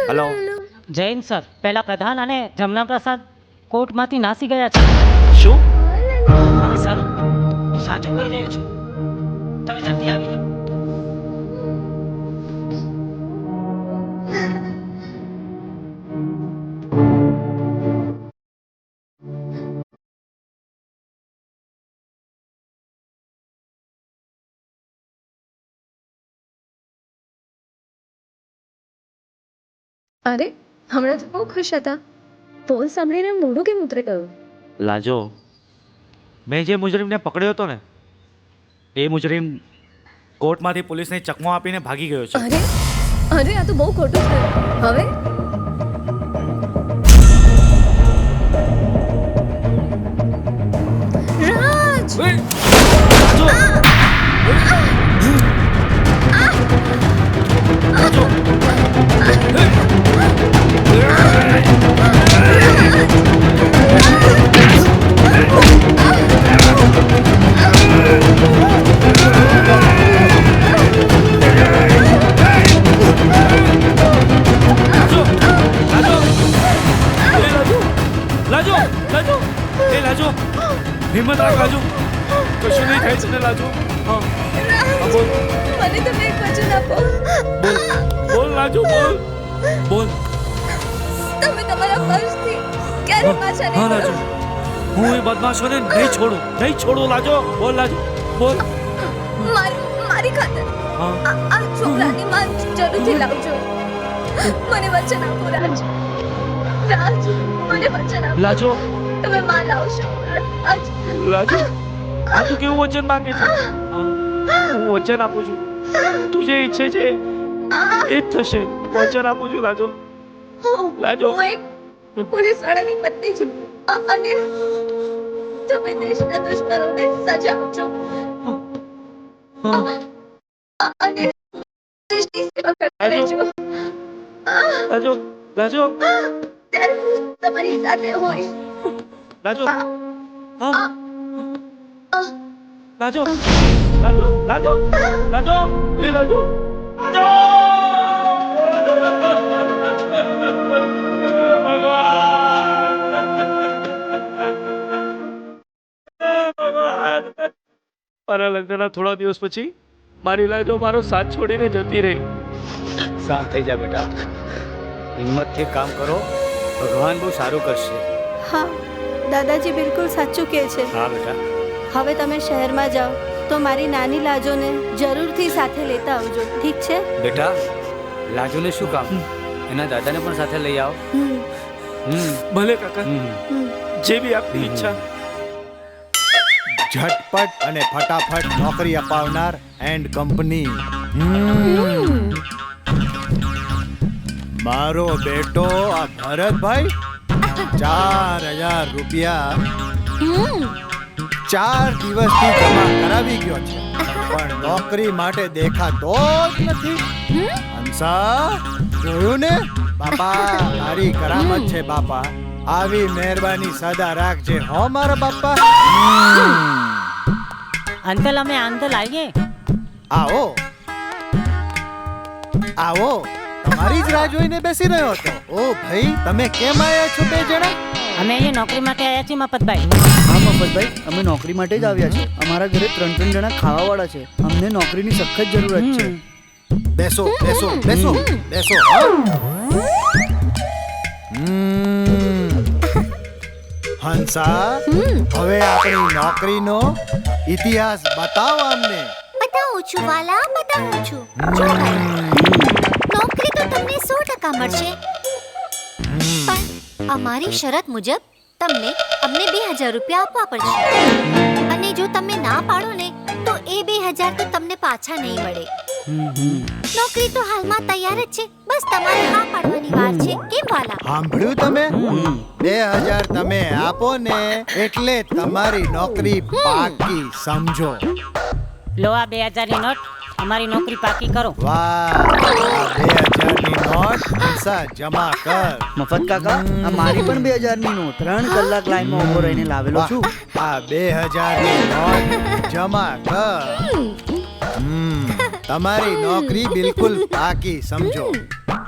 હેલો. જૈન સર પહેલા પ્રધાન અને જમના પ્રસાદ કોર્ટમાંથી નાસી ગયા છે. શું? હા સર સાચું કહી રહ્યો છું. તમે જલ્દી આવી જાઓ. અરે હમણાં તો બહુ ખુશ હતા. ફોન સાંભળીને મોઢું કેમ ઉતરી ગયું? લાજો મેં જે મુજરીમને પકડ્યો હતો ને એ મુજરીમ કોર્ટમાંથી પોલીસને ચકમો આપીને ભાગી ગયો છે. અરે આ તો બહુ ખોટું થયું. હવે રાજ હિંમત રાખ લાજો. કશું નહીં થાય છે ને લાજો. હા બોલ. મને તમે એક વચન આપો. બોલ લાજો બોલ બોલ. તમે તમારા પર્સથી ક્યારે પાછા નહીં લાજો. હું એ બદમાશોને નહીં છોડું લાજો. બોલ લાજો બોલ. મારી ખાતર આ છોકરાની માં જરૂરથી લાવજો. મને વચન આપો રાજ. રાજ મને વચન આપો. લાજો તમે માં લાવશો. લાજો આ તું કેવું વચન માંગે છે? હું વચન આપું છું. તું જે ઈચ્છે છે એ જ થશે. વચન આપું છું લાજો. લાજો હું એક પોલીસ વાળાની પત્ની છું અને તમે દેશના દુશ્મનોને સજા આપજો અને દેશની સેવા કરતા રહેજો. લાજો ત્યારે હું તમારી સાથે હોઈશ. લાજો હા લાજો લાજો લાજો લાજો એ લાજો મારા લગ્નના થોડા દિવસ પછી મારી લાજો મારો સાથ છોડીને જતી રહી. શાંત થઈ જા બેટા, હિંમતથી કામ કરો, ભગવાન બહુ સારું કરશે. હા દાદાજી બિલકુલ સાચું કહે છે. હા બેટા. હવે તમે શહેરમાં જાઓ તો મારી નાની લાજોને જરૂરથી સાથે લેતા આવજો, ઠીક છે? બેટા, લાજુને શું કામ, એના દાદાને પણ સાથે લઈ આવો. ભલે કાકા, જે બી આપની ઈચ્છા. ઝટપટ અને ફટાફટ નોકરી અપાવનાર એન્ડ કંપની. મારો બેટો આ ભરતભાઈ 4,000 રૂપિયા 4 દિવસથી જમા કરાવી ગયો છે, પણ નોકરી માટે દેખાતો જ નથી. હંસા, જોયું ને બાપા, તારી કરામત છે બાપા. આવી મહેરબાની સદા રાખજે હો મારા બાપા. અંકલ અમે અંકલ આવીએ. આવો આવો, તમારી જ રાહ જોઈને બેસી રહ્યો હતો. ઓ ભાઈ, તમે કેમ આવ્યા છો 2 જણા? અમે અહીંયા નોકરી માટે આવ્યા છીએ મફતભાઈ. હા મફતભાઈ, અમે નોકરી માટે જ આવ્યા છે. અમારા ઘરે 3 જણા ખાવાવાળા છે. અમને નોકરીની સખત જરૂરત છે. બેસો બેસો બેસો બેસો. હંસા, હવે આપણી નોકરીનો ઇતિહાસ બતાવો અમને. બતાવું છું વાલા, બતાવું છું. જો વાલા, નોકરી તો તમને 100% મળશે, પણ અમારી શરત મુજબ તમને અમને 2,000 રૂપિયા આપવા પડશે. અને જો તમે ના પાડો ને તો એ 2,000 તો તમને પાછા નહીં મળે. નોકરી તો હાલમાં તૈયાર જ છે, બસ તમારે હા પાડવાની વાર છે. કેમ વાલા? સાંભળ્યું તમે? 2,000 તમે આપો ને એટલે તમારી નોકરી પાકી, સમજો. લો આ 2,000ની નોટ, અમારી નોકરી પાકી કરો. વાહ, આ 2,000ની નોટ હંસા જમા કર. મફત કાકા, આ મારી પણ 2,000ની નોટ 3 કલાક લાઈનમાં ઊભો રહીને લાવેલો છું. આ 2,000ની નોટ જમા કર. તમારી નોકરી બિલકુલ પાકી, સમજો.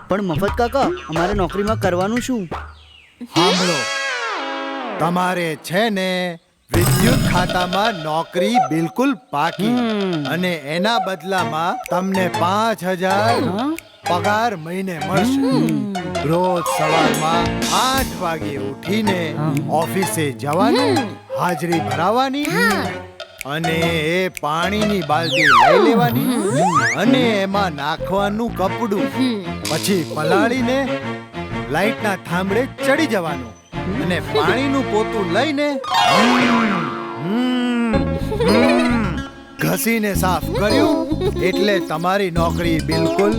પણ મફત કાકા, અમારે નોકરીમાં કરવાનું શું? સાંભળો, તમારે છે ને વિદ્યુત ખાતામાં નોકરી બિલકુલ પાકી, અને એના બદલામાં તમને 5,000 પગાર મહિને મળશે. રોજ સવારમાં 8 વાગે ઉઠીને ઓફિસે જવાનું, હાજરી ભરાવાની, અને એ પાણીની બાલટી લઈ લેવાની, અને એમાં નાખવાનું કપડું, પછી પલાળીને લાઈટના થાંભળે ચડી જવાનું, અને પાણીનું પોતું લઈને ઘસીને સાફ કર્યું એટલે તમારી નોકરી બિલકુલ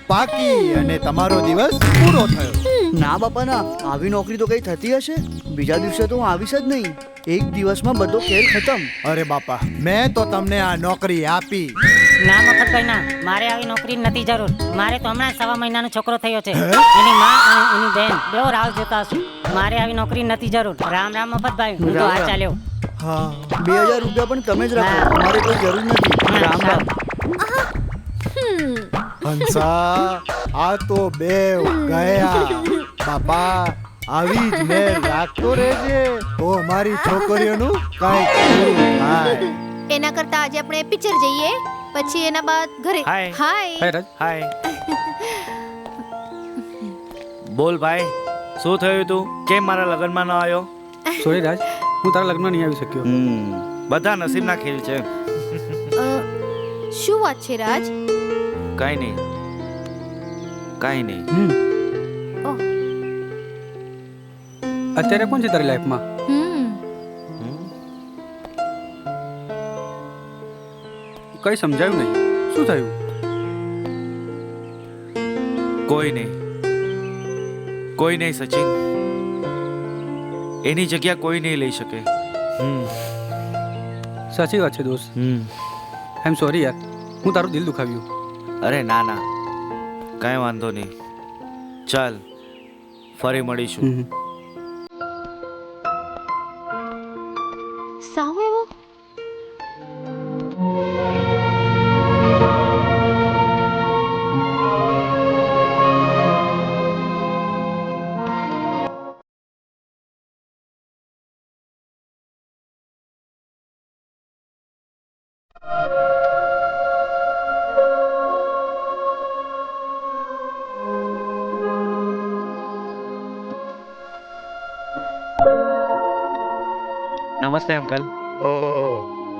પાકી અને તમારો દિવસ પૂરો થયો. ના બાપા ના, આવી નોકરી તો કઈ થતી હશે? બીજા દિવસે તો હું આવીશ જ નહીં. એક દિવસમાં બધો ખેલ ખતમ. અરે બાપા, મેં તો તમને આ નોકરી આપી. ના મફતભાઈ ના, મારે આવી નોકરી નથી જરૂર. મારે તો હમણાં 1.5 મહિનાનો છોકરો થયો છે. એની માં અને એની બેન બેવ રાહ જોતા હશે. મારે આવી નોકરી નથી જરૂર. રામ રામ મફતભાઈ, હું તો આ ચાલ્યો. હા, 2,000 રૂપિયા પણ તમે જ રાખો, અમારે કોઈ જરૂર નથી. રામ રામ. હંસા, આ તો બેવ ગયા. બાપા, આવી જ મેર રાખતો રહેજે તો અમારી છોકરીઓનું કંઈક થાય. એના કરતા આજે આપણે પિક્ચર જઈએ, પછી એના બાદ ઘરે. હાય. હાય. હાય રાજ. હાય. બોલ ભાઈ, શું થયું તું? કેમ મારા લગ્નમાં ન આવ્યો? સોરી રાજ, હું તારા લગ્ન નહીં આવી શક્યો. બધા નસીબના ખેલ છે. શું વાત છે રાજ? કઈ નહીં, કઈ નહીં. અત્યારે કોણ છે તારી લાઈફમાં? કઈ સમજાયું નહીં, શું થયું? કોઈ નહીં, કોઈ નહીં સચિન. એની જગ્યા કોઈ નહીં લઈ શકે. સાચી વાત છે દોસ્ત. આઈ એમ સોરી યાર, હું તારું દિલ દુખાવ્યું. અરે ના ના, કાંઈ વાંધો નહીં. ચાલ, ફરી મળીશું. નમસ્તે અંકલ.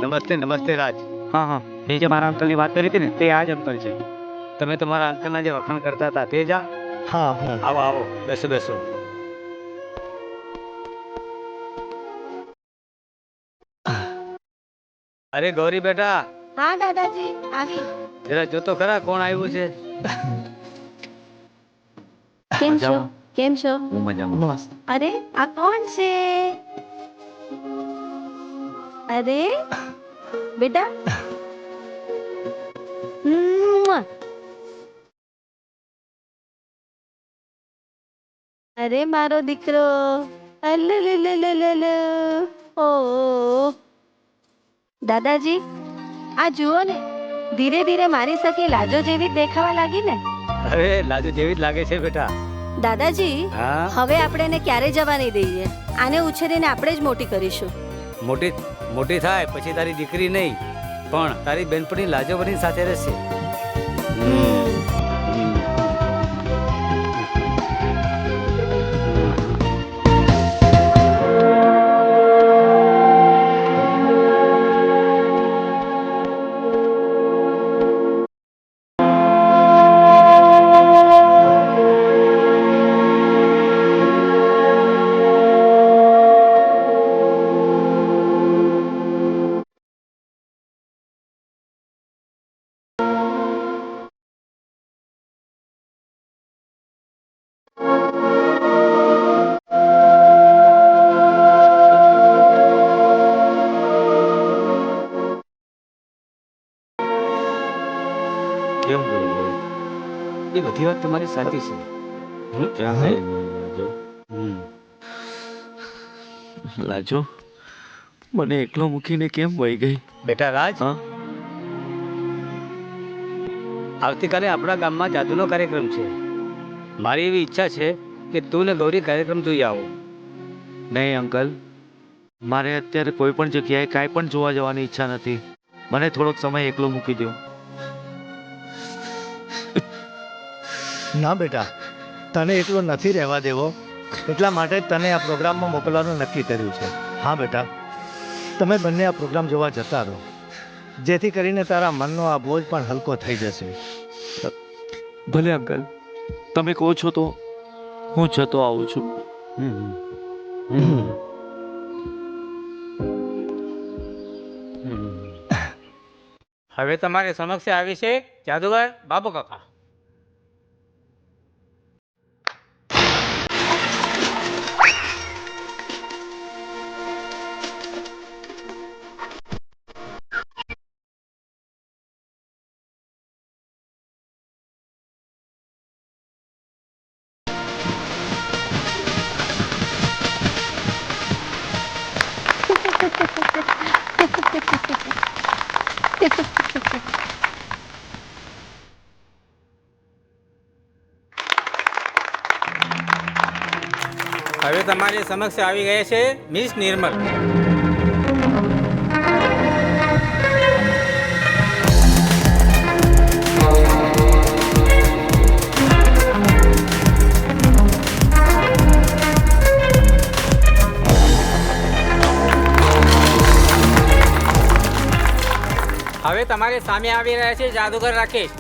નમસ્તે નમસ્તે રાજ. હા હા, મેં જે મારા અંકલની વાત કરી હતી ને તે આ જ અંકલ છે. તમે તમારા અંકલના જે વખાણ કરતા હતા તે જ આ? હા હા. આવો આવો, બેસો બેસો. અરે ગૌરી બેટા, હા દાદાજી આવી. જરા જોતો ખરા કોણ આવ્યું છે. કેમ છો? મજામાં? કેમ છો? હું મજામાં. અરે આ કોણ છે? અરે બેટા. મ્વા. અરે મારો દીકરો. અલલલલલલ. ઓ દાદાજી આ જુઓ ને, ધીરે ધીરે મારી સખી લાજો જેવી જ દેખાવા લાગી ને. અરે લાજુ જેવી જ લાગે છે બેટા. દાદાજી હા હવે આપણે એને ક્યારે જવા નહીં દઈએ. આને ઉછેરીને આપણે જ મોટી કરીશું. મોટી મોટી થાય પછી તારી દીકરી નહીં પણ તારી બેનપણી લાજો બની સાથે રહેશે. કેમ બોલો? એ બધી વાત તમારી સાચી છે. લાજો, મને એકલો મૂકીને કેમ વહી ગઈ? બેટા રાજ, હા, આવતીકાલે આપણા ગામમાં જાદુનો કાર્યક્રમ છે. મારી એવી ઈચ્છા છે કે તું ને ગૌરી કાર્યક્રમ જોઈ આવો. નહીં અંકલ, મારે અત્યારે કોઈ પણ જગ્યાએ કાંઈ પણ જોવા જવાની ઈચ્છા નથી. મને થોડોક સમય એકલો મૂકી દો. ના બેટા, તને એકલો નથી રહેવા દેવો, એટલા માટે જ તને આ પ્રોગ્રામમાં મોકલવાનું નક્કી કર્યું છે. હા બેટા, તમે બંને આ પ્રોગ્રામ જોવા જતા રહો, જેથી કરીને તારા મનનો આ બોજ પણ હલકો થઈ જશે. ભલે અંકલ, તમે કહો છો તો હું જતો આવું છું. હવે તમારી સમક્ષ આવી છે જાદુગર બાબુ કાકા. હવે તમારી સમક્ષ આવી ગયા છે મિસ નિર્મલ. હવે તમારી સામે આવી રહ્યા છે જાદુગર રાકેશ.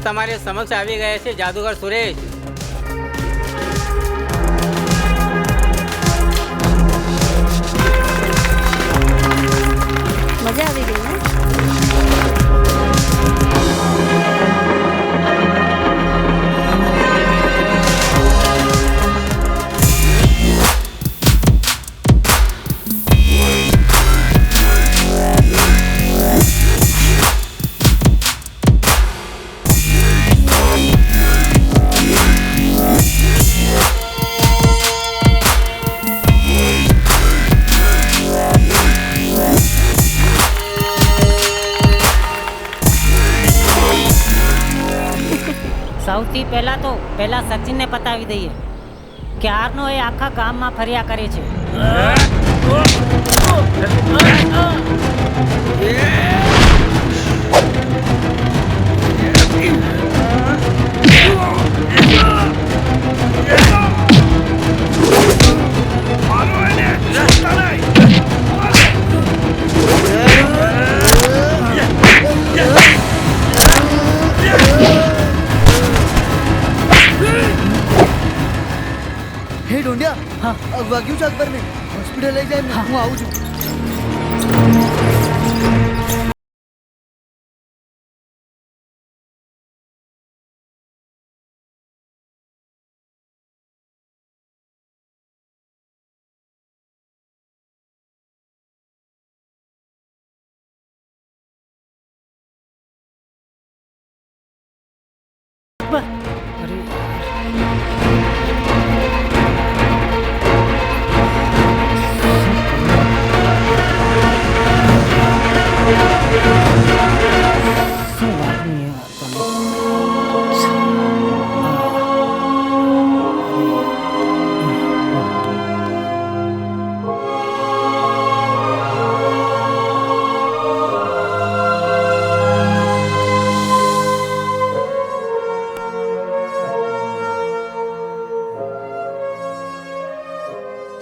તમારી સમક્ષ આવી ગયા છે જાદુગર સુરેશ. મજા આવી ગઈ ને? સૌથી પહેલા સચિનને પતાવી દઈએ. ક્યારનો એ આખા ગામમાં ફર્યા કરે છે. હે ઢોંડિયા, વાગ્યું છે અકબરને. હોસ્પિટલ લઈ જાય, હું આવું છું.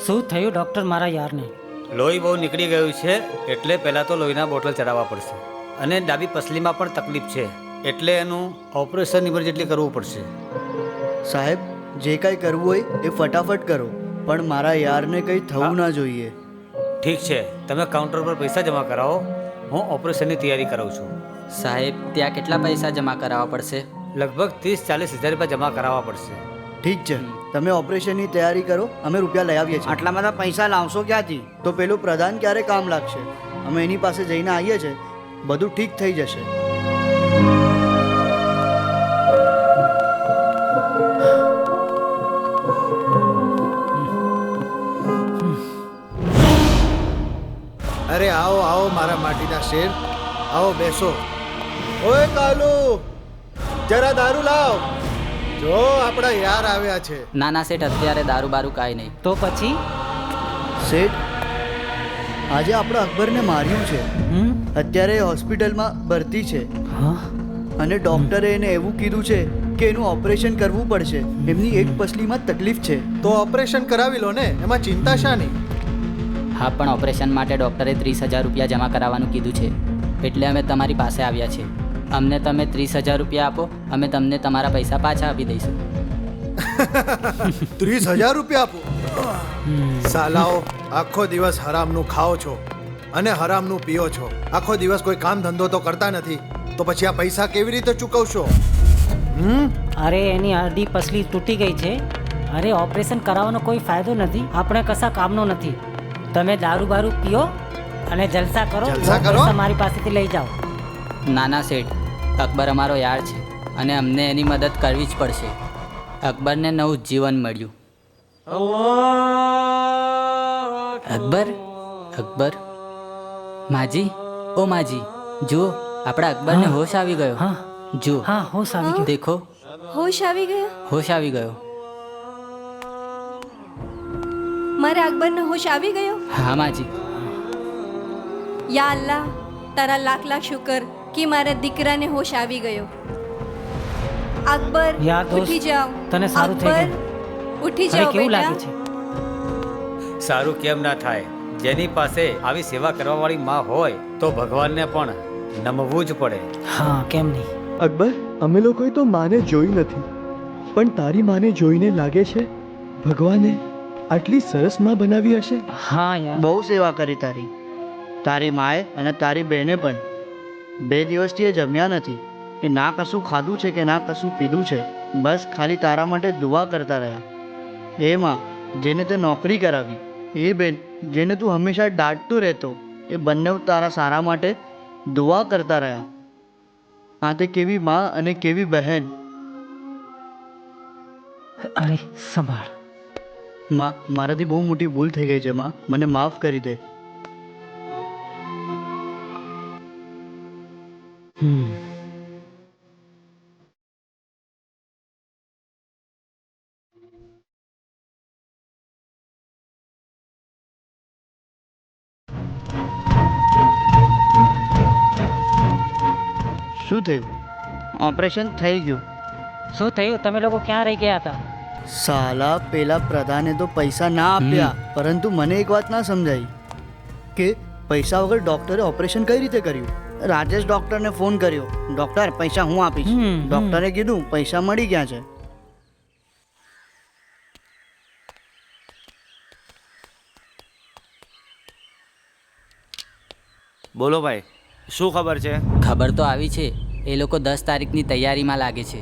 શું થયું ડૉક્ટર મારા યારને? લોહી બહુ નીકળી ગયું છે, એટલે પહેલાં તો લોહીના બોટલ ચડાવવા પડશે. અને ડાબી પસલીમાં પણ તકલીફ છે, એટલે એનું ઓપરેશન ઇમરજન્ટલી કરવું પડશે. સાહેબ, જે કાંઈ કરવું હોય એ ફટાફટ કરો, પણ મારા યારને કંઈ થવું ના જોઈએ. ઠીક છે, તમે કાઉન્ટર પર પૈસા જમા કરાવો, હું ઓપરેશનની તૈયારી કરાવું છું. સાહેબ, ત્યાં કેટલા પૈસા જમા કરાવવા પડશે? લગભગ 30-40 હજાર રૂપિયા જમા કરાવવા પડશે. ઠીક છે, તમે ઓપરેશનની તૈયારી કરો, અમે રૂપિયા લઈ આવીએ છીએ. આટલા બધા પૈસા લાવશો ક્યાંથી? તો પેલું પ્રધાન ક્યારે કામ લાગશે? અમે એની પાસે જઈને આવીએ છીએ, બધું ઠીક થઈ જશે. અરે આવો આવો મારા માટીના શેર, આવો બેસો. ઓય કાલુ, જરા દારૂ લાવ. જો આપણા યાર આવ્યા છે. ના ના શેઠ, અત્યારે દારૂ બારૂ કાંઈ નહીં. તો પછી શેઠ, આજે આપણા અકબરને માર્યું છે. અત્યારે એ હોસ્પિટલમાં ભરતી છે અને ડોક્ટરે એને એવું કીધું છે કે એનું ઓપરેશન કરવું પડશે. એમની એક પસલીમાં તકલીફ છે. તો ઓપરેશન કરાવી લો ને, એમાં ચિંતા શાની? હા, પણ ઓપરેશન માટે ડૉક્ટરે 30,000 રૂપિયા જમા કરાવવાનું કીધું છે, એટલે અમે તમારી પાસે આવ્યા છે. અમને તમે 30,000 રૂપિયા આપો, અમે તમને તમારા પૈસા પાછા આપી દઈશું. 30,000 રૂપિયા આપો? સાલાઓ, આખો દિવસ હરામનું ખાઓ છો અને હરામનું પીઓ છો. આખો દિવસ કોઈ કામ ધંધો તો કરતા નથી, તો પછી આ પૈસા કેવી રીતે ચૂકવશો? અરે એની અડધી પસલી તૂટી ગઈ છે. અરે ઓપરેશન કરાવવાનો કોઈ ફાયદો નથી, આપણે કશા કામનો નથી. તમે દારૂ બારૂ પીઓ અને જલસા કરો. મારી પાસેથી લઈ જાઓ. નાના શેઠ, અકબર અમારો યાર છે અને અમને એની મદદ કરવી જ પડશે. અકબરને નવું જીવન મળ્યું. અકબર, અકબર, માજી, ઓ માજી, જુઓ આપણા અકબરને હોશ આવી ગયો. જુઓ, હા, હોશ આવી ગયો. દેખો, હોશ આવી ગયો? હોશ આવી ગયો. મારા અકબરનો હોશ આવી ગયો? હા માજી. યા અલ્લાહ, તારા લાખ લાખ શુકર કે મારા દીકરાને હોશ આવી ગયો. અકબર, યાર દોસ્ત, ઉઠી જાઓ. તને સારું થઈ ગયું? ઉઠી હવે જાઓ કેવું બેટા. લાગે છે? સારું કેમ ના થાય? જેની પાસે આવી સેવા કરવાવાળી માં હોય તો ભગવાનને પણ નમવું જ પડે. હા, કેમ નહીં? અકબર, અમે લોકોએ તો માને જોઈ નથી, પણ તારી માને જોઈને લાગે છે ભગવાને આટલી સરસ માં બનાવી હશે. હા યાર, બહુ સેવા કરી તારી માએ અને તારી બહેને પણ. 2 દિવસથી એ જમ્યા નથી, કે ના કશું ખાધું છે કે ના કશું પીધું છે. બસ ખાલી તારા માટે દુઆ કરતા રહ્યા. એ માં જેને તે નોકરી કરાવી, એ બેન જેને તું હંમેશા દાટતો રહેતો, એ બંને તારા સારા માટે દુઆ કરતા રહ્યા. આ તે કેવી માં અને કેવી બહેન. અરે સંભાળ. માં, મારાથી બહુ મોટી ભૂલ થઈ ગઈ છે માં, મને માફ કરી દે. શું થયું? ઓપરેશન થઈ ગયું. શું થયું? તમે લોકો ક્યાં રહી ગયા હતા? સાલા પેલા પ્રધાને તો પૈસા ના આપ્યા, પરંતુ મને એક વાત ના સમજાઈ કે પૈસા વગર ડોક્ટરે ઓપરેશન કઈ રીતે કર્યું. રાજેશ ડોક્ટરને ફોન કર્યો, ડોક્ટર પૈસા હું આપીશ. ડોક્ટરે કીધું પૈસા મળી ગયા છે. બોલો ભાઈ, શું ખબર છે? ખબર તો આવી છે, એ લોકો 10 તારીખની તૈયારીમાં લાગે છે.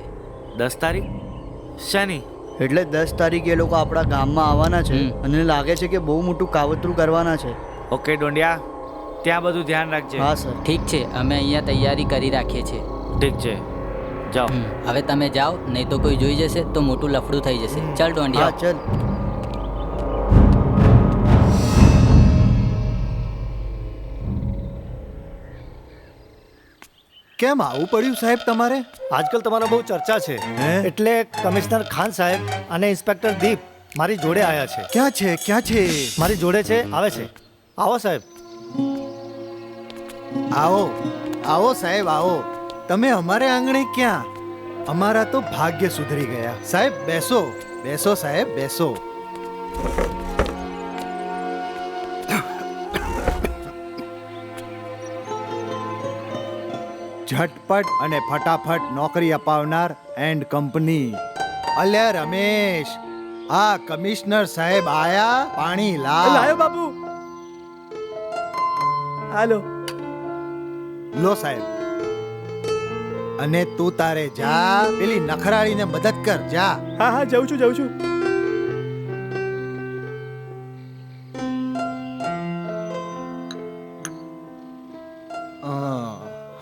10 તારીખ શાની? એટલે 10 તારીખે એ લોકો આપણા ગામમાં આવવાના છે અને લાગે છે કે બહુ મોટું કાવતરું કરવાના છે. ઓકે ડોંડિયા, ત્યાં બધું ધ્યાન રાખજે. હા સર. ઠીક છે, અમે અહીંયા તૈયારી કરી રાખીએ છીએ. ઠીક છે, જાઓ. હવે તમે જાઓ, નહીં તો કોઈ જોઈ જશે તો મોટું લફડું થઈ જશે. ચાલ ડોંડિયા. હા ચલ. કેમ આવું પડ્યું સાહેબ તમારે? આજકાલ તમારા બહુ ચર્ચા છે, એટલે કમિશનર ખાન સાહેબ અને ઇન્સ્પેક્ટર દીપ મારી જોડે આવ્યા છે. ક્યાં છે? મારી જોડે છે, આવે છે. આવો સાહેબ. આવો સાહેબ આવો. તમે અમારે આંગણે ક્યાં? અમારા તો ભાગ્ય સુધરી ગયા. સાહેબ બેસો સાહેબ બેસો. ઝટપટ અને ફટાફટ નોકરી અપાવનાર એન્ડ કંપની. અલ્યા રમેશ, આ કમિશનર સાહેબ આયા, પાણી લાવ. બાબુ. હાલો. લો સાહેબ. અને તું તારે જા, પેલી નખરાળીને મદદ કર, જા. હા જાઉં છું.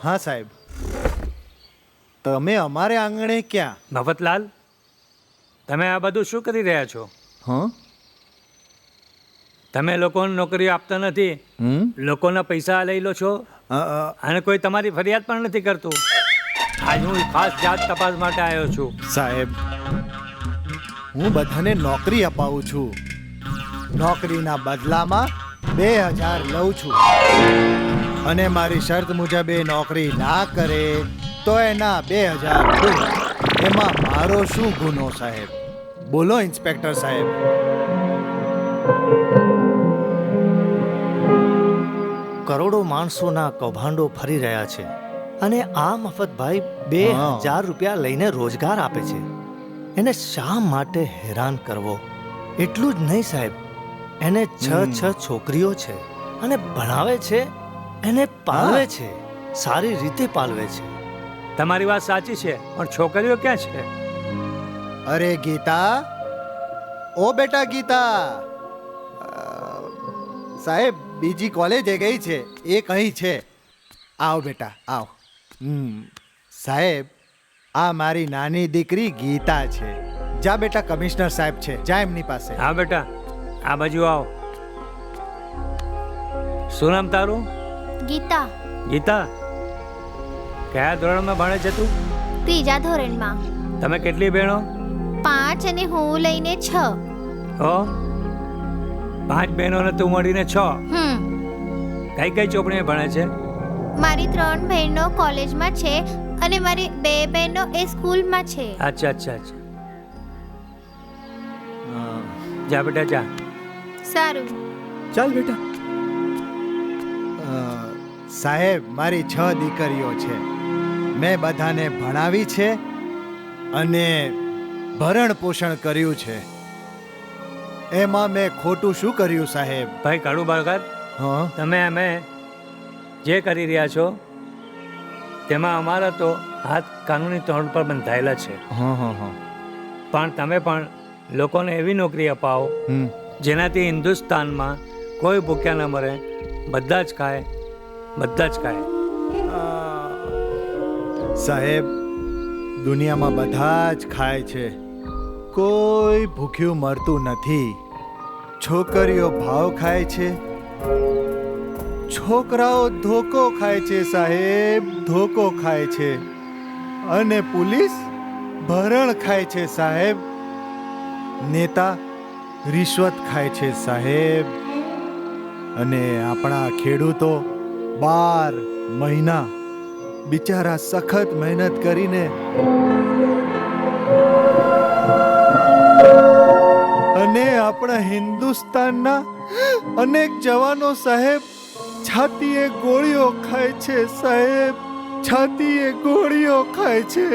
હા સાહેબ. તમે અમારે આંગણે ક્યાં? મફતલાલ, તમે આ બધું શું કરી રહ્યા છો? તમે લોકોને નોકરી આપતા નથી, લોકોના પૈસા લઈ લો છો અને કોઈ તમારી ફરિયાદ પણ નથી કરતું. આજ હું ખાસ જાત તપાસ માટે આવ્યો છું. સાહેબ, હું બધાને નોકરી અપાવું છું. નોકરીના બદલામાં 2000 લઉં છું. અને મારી શરત મુજબ એ નોકરી ના કરે તો એના 2000 એમાં મારો શું ગુનો સાહેબ? બોલો ઇન્સ્પેક્ટર સાહેબ. કરોડો માણસોના કૌભાંડો ફરી રહ્યા છે અને આ મફતભાઈ 2000 રૂપિયા લઈને રોજગાર આપે છે. એને શા માટે હેરાન કરવો? એટલું જ નહીં સાહેબ, એને 6 છોકરીઓ છે અને ભણાવે છે, એને પાલવે છે, સારી રીતે પાલવે છે. તમારી વાત સાચી છે, પણ છોકરીઓ ક્યાં છે? અરે ગીતા, ઓ બેટા ગીતા. સાહેબ બીજી કોલેજે ગઈ છે, એ કहीं છે. આવ બેટા આવ. સાહેબ, આ મારી નાની દીકરી ગીતા છે. જા બેટા, કમિશનર સાહેબ છે, જા એમની પાસે. હા બેટા, આ બાજુ આવો. શું નામ તારું? ગીતા. ગીતા, કયા ધોરણમાં ભણે છે તું? 3જા ધોરણમાં. તમે કેટલી બહેનો? 5 અને હું લઈને 6. ઓ, 5 બહેનો ને તું મળીને 6. કઈ કઈ ચોપડીમાં ભણે છે? મારી 3 બહેનો કોલેજમાં છે અને મારી 2 બહેનો એ સ્કૂલમાં છે. અચ્છા. જા બેટા જા. સારું. ચાલ બેટા. સાહેબ, મારી 6 દીકરીઓ છે. મેં બધાને ભણાવી છે અને ભરણ પોષણ કર્યું છે. એમાં મેં ખોટું શું કર્યું સાહેબ? ભાઈ કાળુ બાળગત, હા, તમે અમે જે કરી રહ્યા છો તેમાં અમારા તો હાથ કાનૂની તોડ પર બંધાયેલા છે. હા હા હા. પણ તમે પણ લોકોને એવી નોકરી અપાવો જેનાથી હિન્દુસ્તાનમાં કોઈ ભૂખ્યા ન મરે, બધા જ ખાય, બધા જ ખાય. સાહેબ, દુનિયામાં બધા જ ખાય છે, કોઈ ભૂખ્યું મરતું નથી. છોકરીઓ ભાવ ખાય છે, છોકરાઓ ધોકો ખાય છે સાહેબ, ધોકો ખાય છે. અને પોલીસ ભરણ ખાય છે સાહેબ. નેતા રિશ્વત ખાય છે સાહેબ. અને આપણા ખેડૂતો 12 મહિના બિચારા સખત મહેનત કરીને અને આપણા હિન્દુસ્તાનના અનેક જવાનો સાહેબ છાતીએ ગોળીઓ ખાય છે સાહેબ, છાતીએ ગોળીઓ ખાય છે.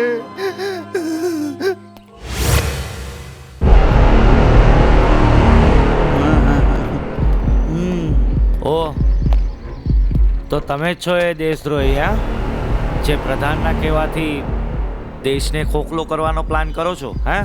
ઓ તો તમે જ છો એ દેશદ્રોહી, હા, જે પ્રધાનના કહેવાથી દેશને ખોખલો કરવાનો પ્લાન કરો છો, હા?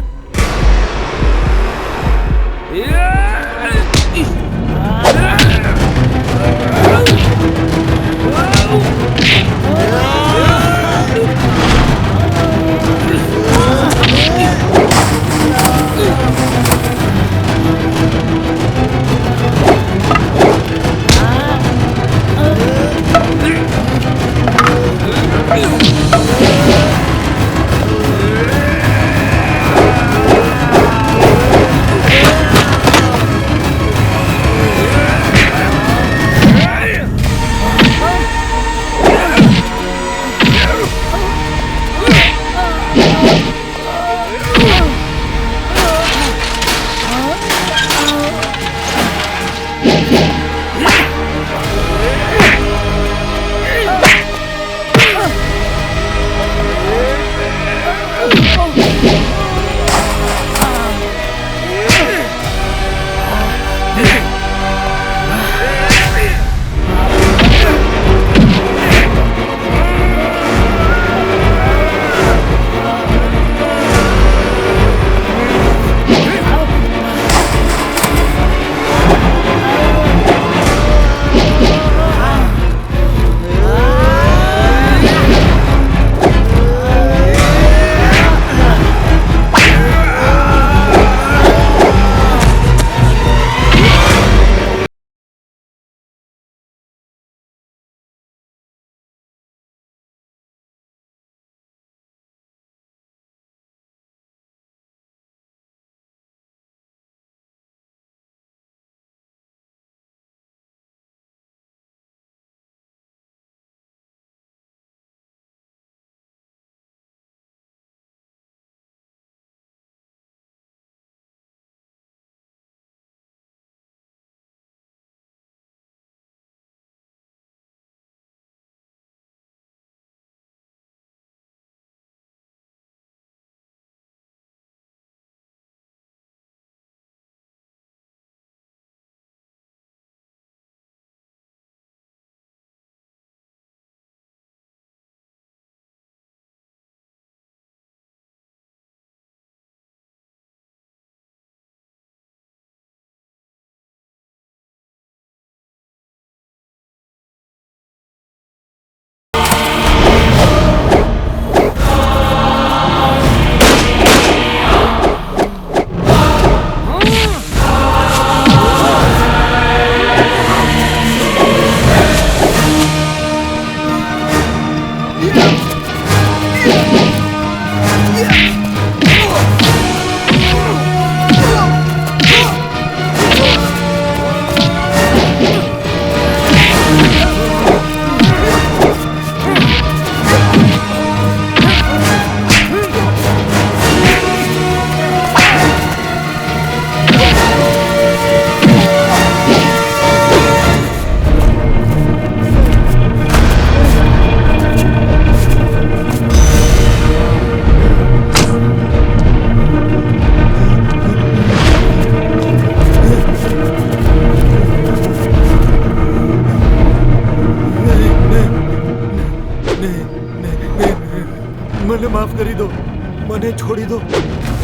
કરી દો,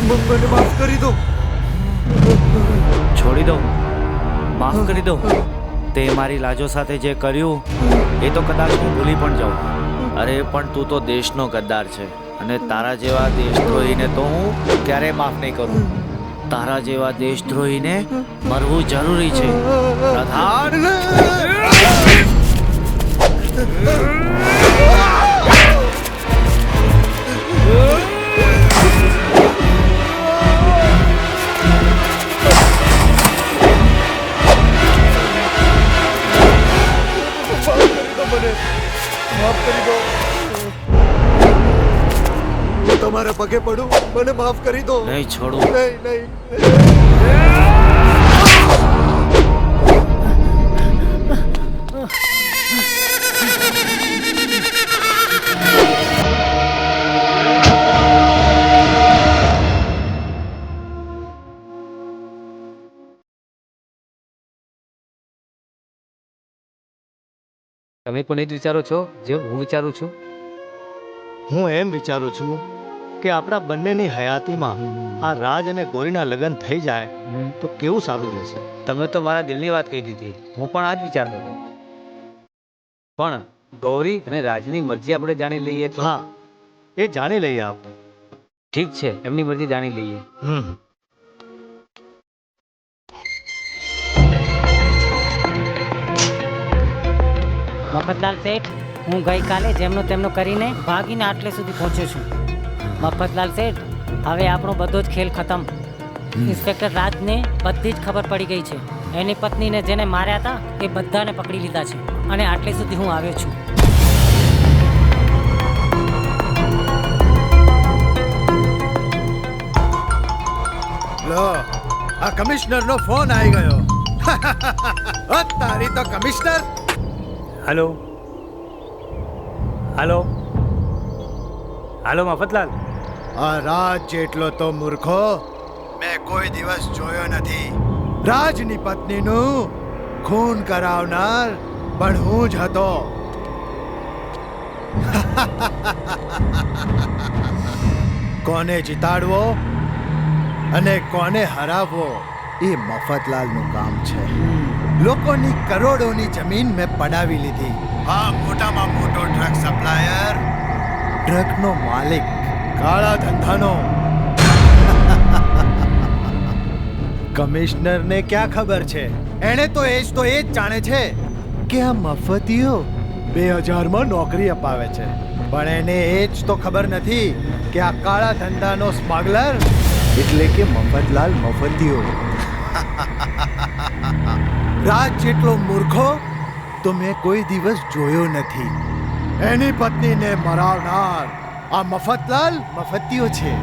મને માફ કરી દો. છોડી દઉં, માફ કરી દઉં. તે મારી લાજો સાથે જે કર્યું એ તો કદાચ હું ભૂલી પણ જાઉં. અરે પણ તું તો દેશનો ગદ્દાર છે અને તારા જેવા દેશદ્રોહીને તો હું ક્યારેય માફ નહીં કરું. તારા જેવા દેશદ્રોહીને મરવું જરૂરી છે પ્રધાન. માફ કરી દો. હું તમારા પગે પડું, મને માફ કરી દો. નહીં છોડું. નહીં નહીં. તમે પણ એ જ વિચારો છો જે હું વિચારું છું? હું એમ વિચારું છું કે આપણા બંનેની હયાતીમાં આ રાજ અને ગોરીના લગ્ન થઈ જાય તો કેવું સારું રહેશે. તમે તો મારા દિલની વાત કહી દીધી. હું પણ આ જ વિચારતો હતો. પણ ગૌરી અને રાજની મરજી આપણે જાણી લઈએ તો? હા, એ જાણી લઈએ આપ. ઠીક છે, એમની મરજી જાણી લઈએ. મફતલાલ શેઠ, હું ગઈકાલે જેમનો તેમનો કરીને ભાગીને આટલે સુધી પહોંચ્યો છું. મફતલાલ શેઠ, હવે આપણો બધો જ ખેલ ખતમ. ઇન્સ્પેક્ટર રાજને બધી જ ખબર પડી ગઈ છે. એની પત્નીને જેને માર્યા હતા એ બધાને પકડી લીધા છે અને આટલે સુધી હું આવ્યો છું. લો, આ કમિશનરનો ફોન આવી ગયો. તારી તો કમિશનર. હાલો હાલો હાલો મફતલાલ. આ રાજ જેટલો તો મૂર્ખો મેં કોઈ દિવસ જોયો નથી. રાજની પત્નીનું ખૂન કરાવનાર પણ હું જ હતો. કોને જીતાડવો અને કોને હરાવવો એ મફતલાલનું કામ છે. લોકોની કરોડોની જમીન મેં પડાવી લીધી. આ મોટામાં મોટો ડ્રગ સપ્લાયર, ડ્રગનો માલિક, કાળા ધંધાનો. કમિશનરને ક્યાં ખબર છે? એણે તો એ જ જાણે છે કે આ મફતીઓ 2000માં નોકરી અપાવે છે. પણ એને એ જ તો ખબર નથી કે આ કાળા ધંધાનો સ્મગલર એટલે કે મફતલાલ મફતીઓ. રાજ જેટલો મૂર્ખો તો મેં કોઈ દિવસ જોયો નથી. એની પત્નીને મરાવનાર આ મફતલાલ મફતીઓ છે.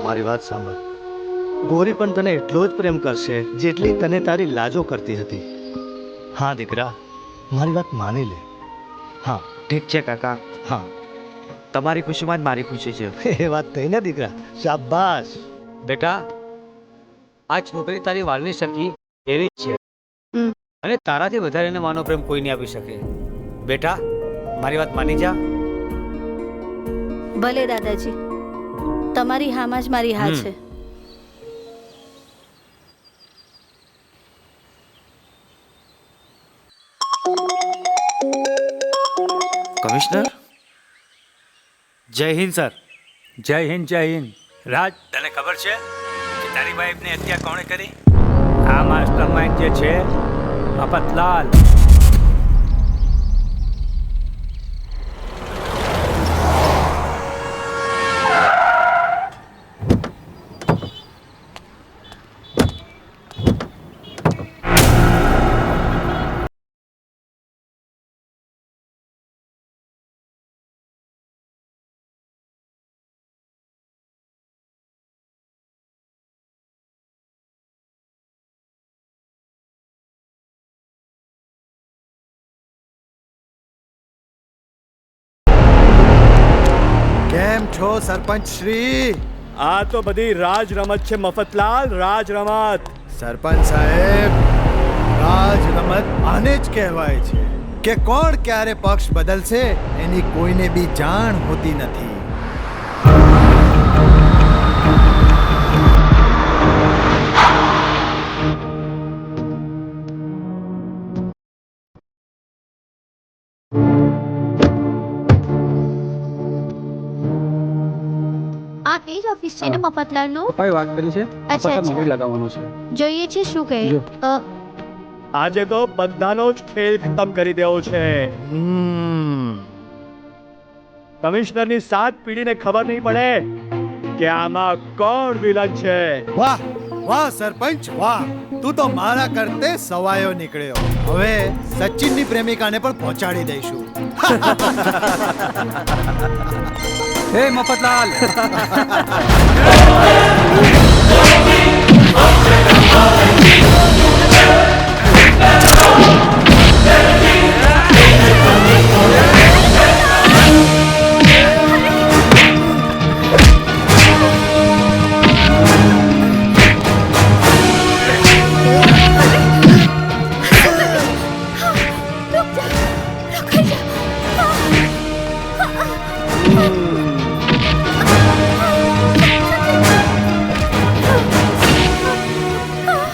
મારી વાત સાંભળ. ગોરી પણ તને એટલો જ પ્રેમ કરશે જેટલી તને તારી લાજો કરતી હતી. હા દીકરા, મારી વાત માની લે. હા ઠીક છે કાકા. હા, તમારી ખુશીમાં જ મારી ખુશી છે. એ વાત થઈ ને દીકરા, શાબાશ. બેટા, આ છોકરી તારી વાલની સખી એવી જ છે અને તારાથી વધારે એને માનો પ્રેમ કોઈ નહીં આપી શકે. બેટા, મારી વાત માની જા. ભલે દાદાજી, તમારી હામાં જ મારી હા છે. કમિશનર, જય હિન્દ સર. જય હિન્દ, જય હિન્દ. રાજ, તને ખબર છે કે તારી વાઈફની હત્યા કોણે કરી? આ માસ્ટર માઇન્ડ જે છે મફતલાલ. કેમ છો સરપંચ શ્રી? આ તો બધી રાજ રમત છે મફતલાલ, રાજ રમત. સરપંચ સાહેબ, રાજ રમત આને જ કહેવાય છે કે કોણ ક્યારે પક્ષ બદલશે એની કોઈને બી જાણ હોતી નથી. આ એ જ ઓફિસ છે ને મફતલાલનું? કઈ વાત કરી છે? અચ્છા, પત્તા અચ્છા. મોકલી લગાવવાનું છે. જોઈએ છે શું કહે. જો. આજે તો બધાનો જ ખેલ ખતમ કરી દેવો છે. કમિશનરની 7 પેઢીને ખબર નહીં પડે કે આમાં કોણ વિલન છે. વાહ વાહ સરપંચ વાહ, તું તો મારા કરતે સવાયો નીકળ્યો. હવે સચિનની પ્રેમિકાને પણ પહોંચાડી દઈશું. હે મફતલાલ,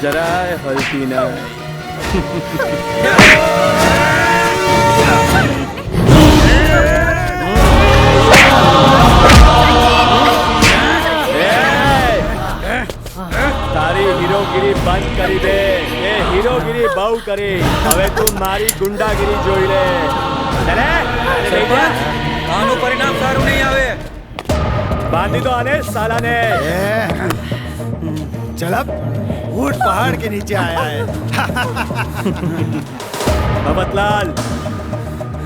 જરાય હલતી નહીં. તારી હીરોગીરી બંધ કરી દે. એ હીરોગીરી બહુ કરી. હવે તું મારી ગુંડાગીરી જોઈ લે. ચલે, લઈ જા. આનું પરિણામ સારું નહીં આવે. બાંધી દો આને સાલાને. चल अब ऊंट पहाड़ के नीचे आया है. મફતલાલ,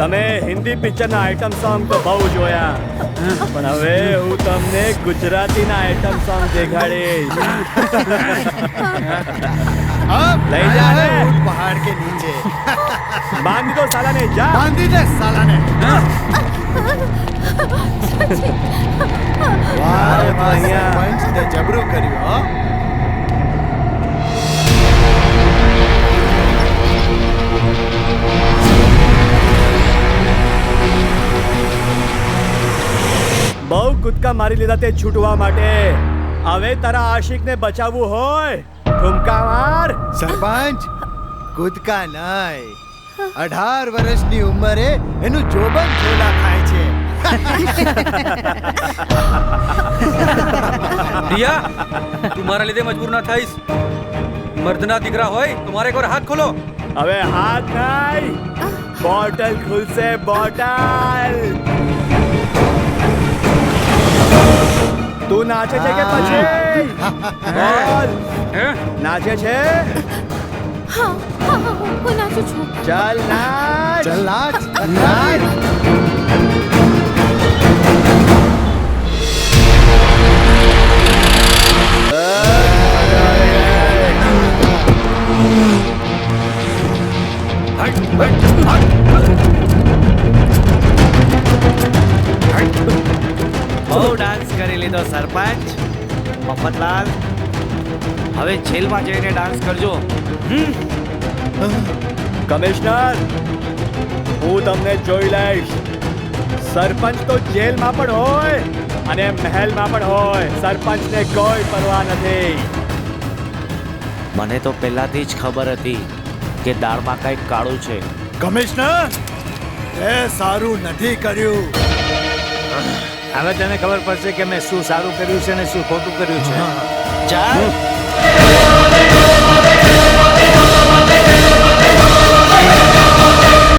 તમે હિન્દી પિક્ચરના આઇટમ સોંગ તો બહુ જોયા, પણ હવે હું તમને ગુજરાતીના આઇટમ સોંગ દેખાડીશ. લઈ જા ને. ऊंट पहाड़ के नीचे. બાંધી દો સાલાને. જા, बांधी दे सालाने. वाह वाह सरपंच ने जबरू કર્યું હો. બહુ કૂદકા મારી લીધા તે છૂટવા માટે. હવે તારા આશિકને બચાવવું હોય ઠુમકા માર. સરપંચ, કૂદકા નહીં, 18 વર્ષની ઉંમરે એનું જોબન છોલા ખાય છે. રિયા, તું મારા લીધે મજબૂર ના થઈશ. મર્દના દીકરા હોય તો મારે એકવાર હાથ ખોલો. હવે હાથ નહીં, બોટલ ખુલશે. બોટલ. તું નાચે છે કે પછી? બોલ, નાચે છે? હા હા હા, હું નાચું છું. ચાલ નાચ. ચલ નાચ નાચ. બહુ ડાન્સ કરી લીધો સરપંચ. મફતલાલ, હવે જેલમાં જઈને ડાન્સ કરજો. કમિશનર, હું તમને જોઈ લઈશ. સરપંચ તો જેલમાં પણ હોય અને મહેલમાં પણ હોય. સરપંચને કોઈ પરવા નથી. મને તો પહેલાથી જ ખબર હતી કે દાળમાં કંઈક કાળું છે. કમિશનર, એ સારું નથી કર્યું. હવે તને ખબર પડશે કે મેં શું સારું કર્યું છે અને શું ખોટું કર્યું છે. ચાલ.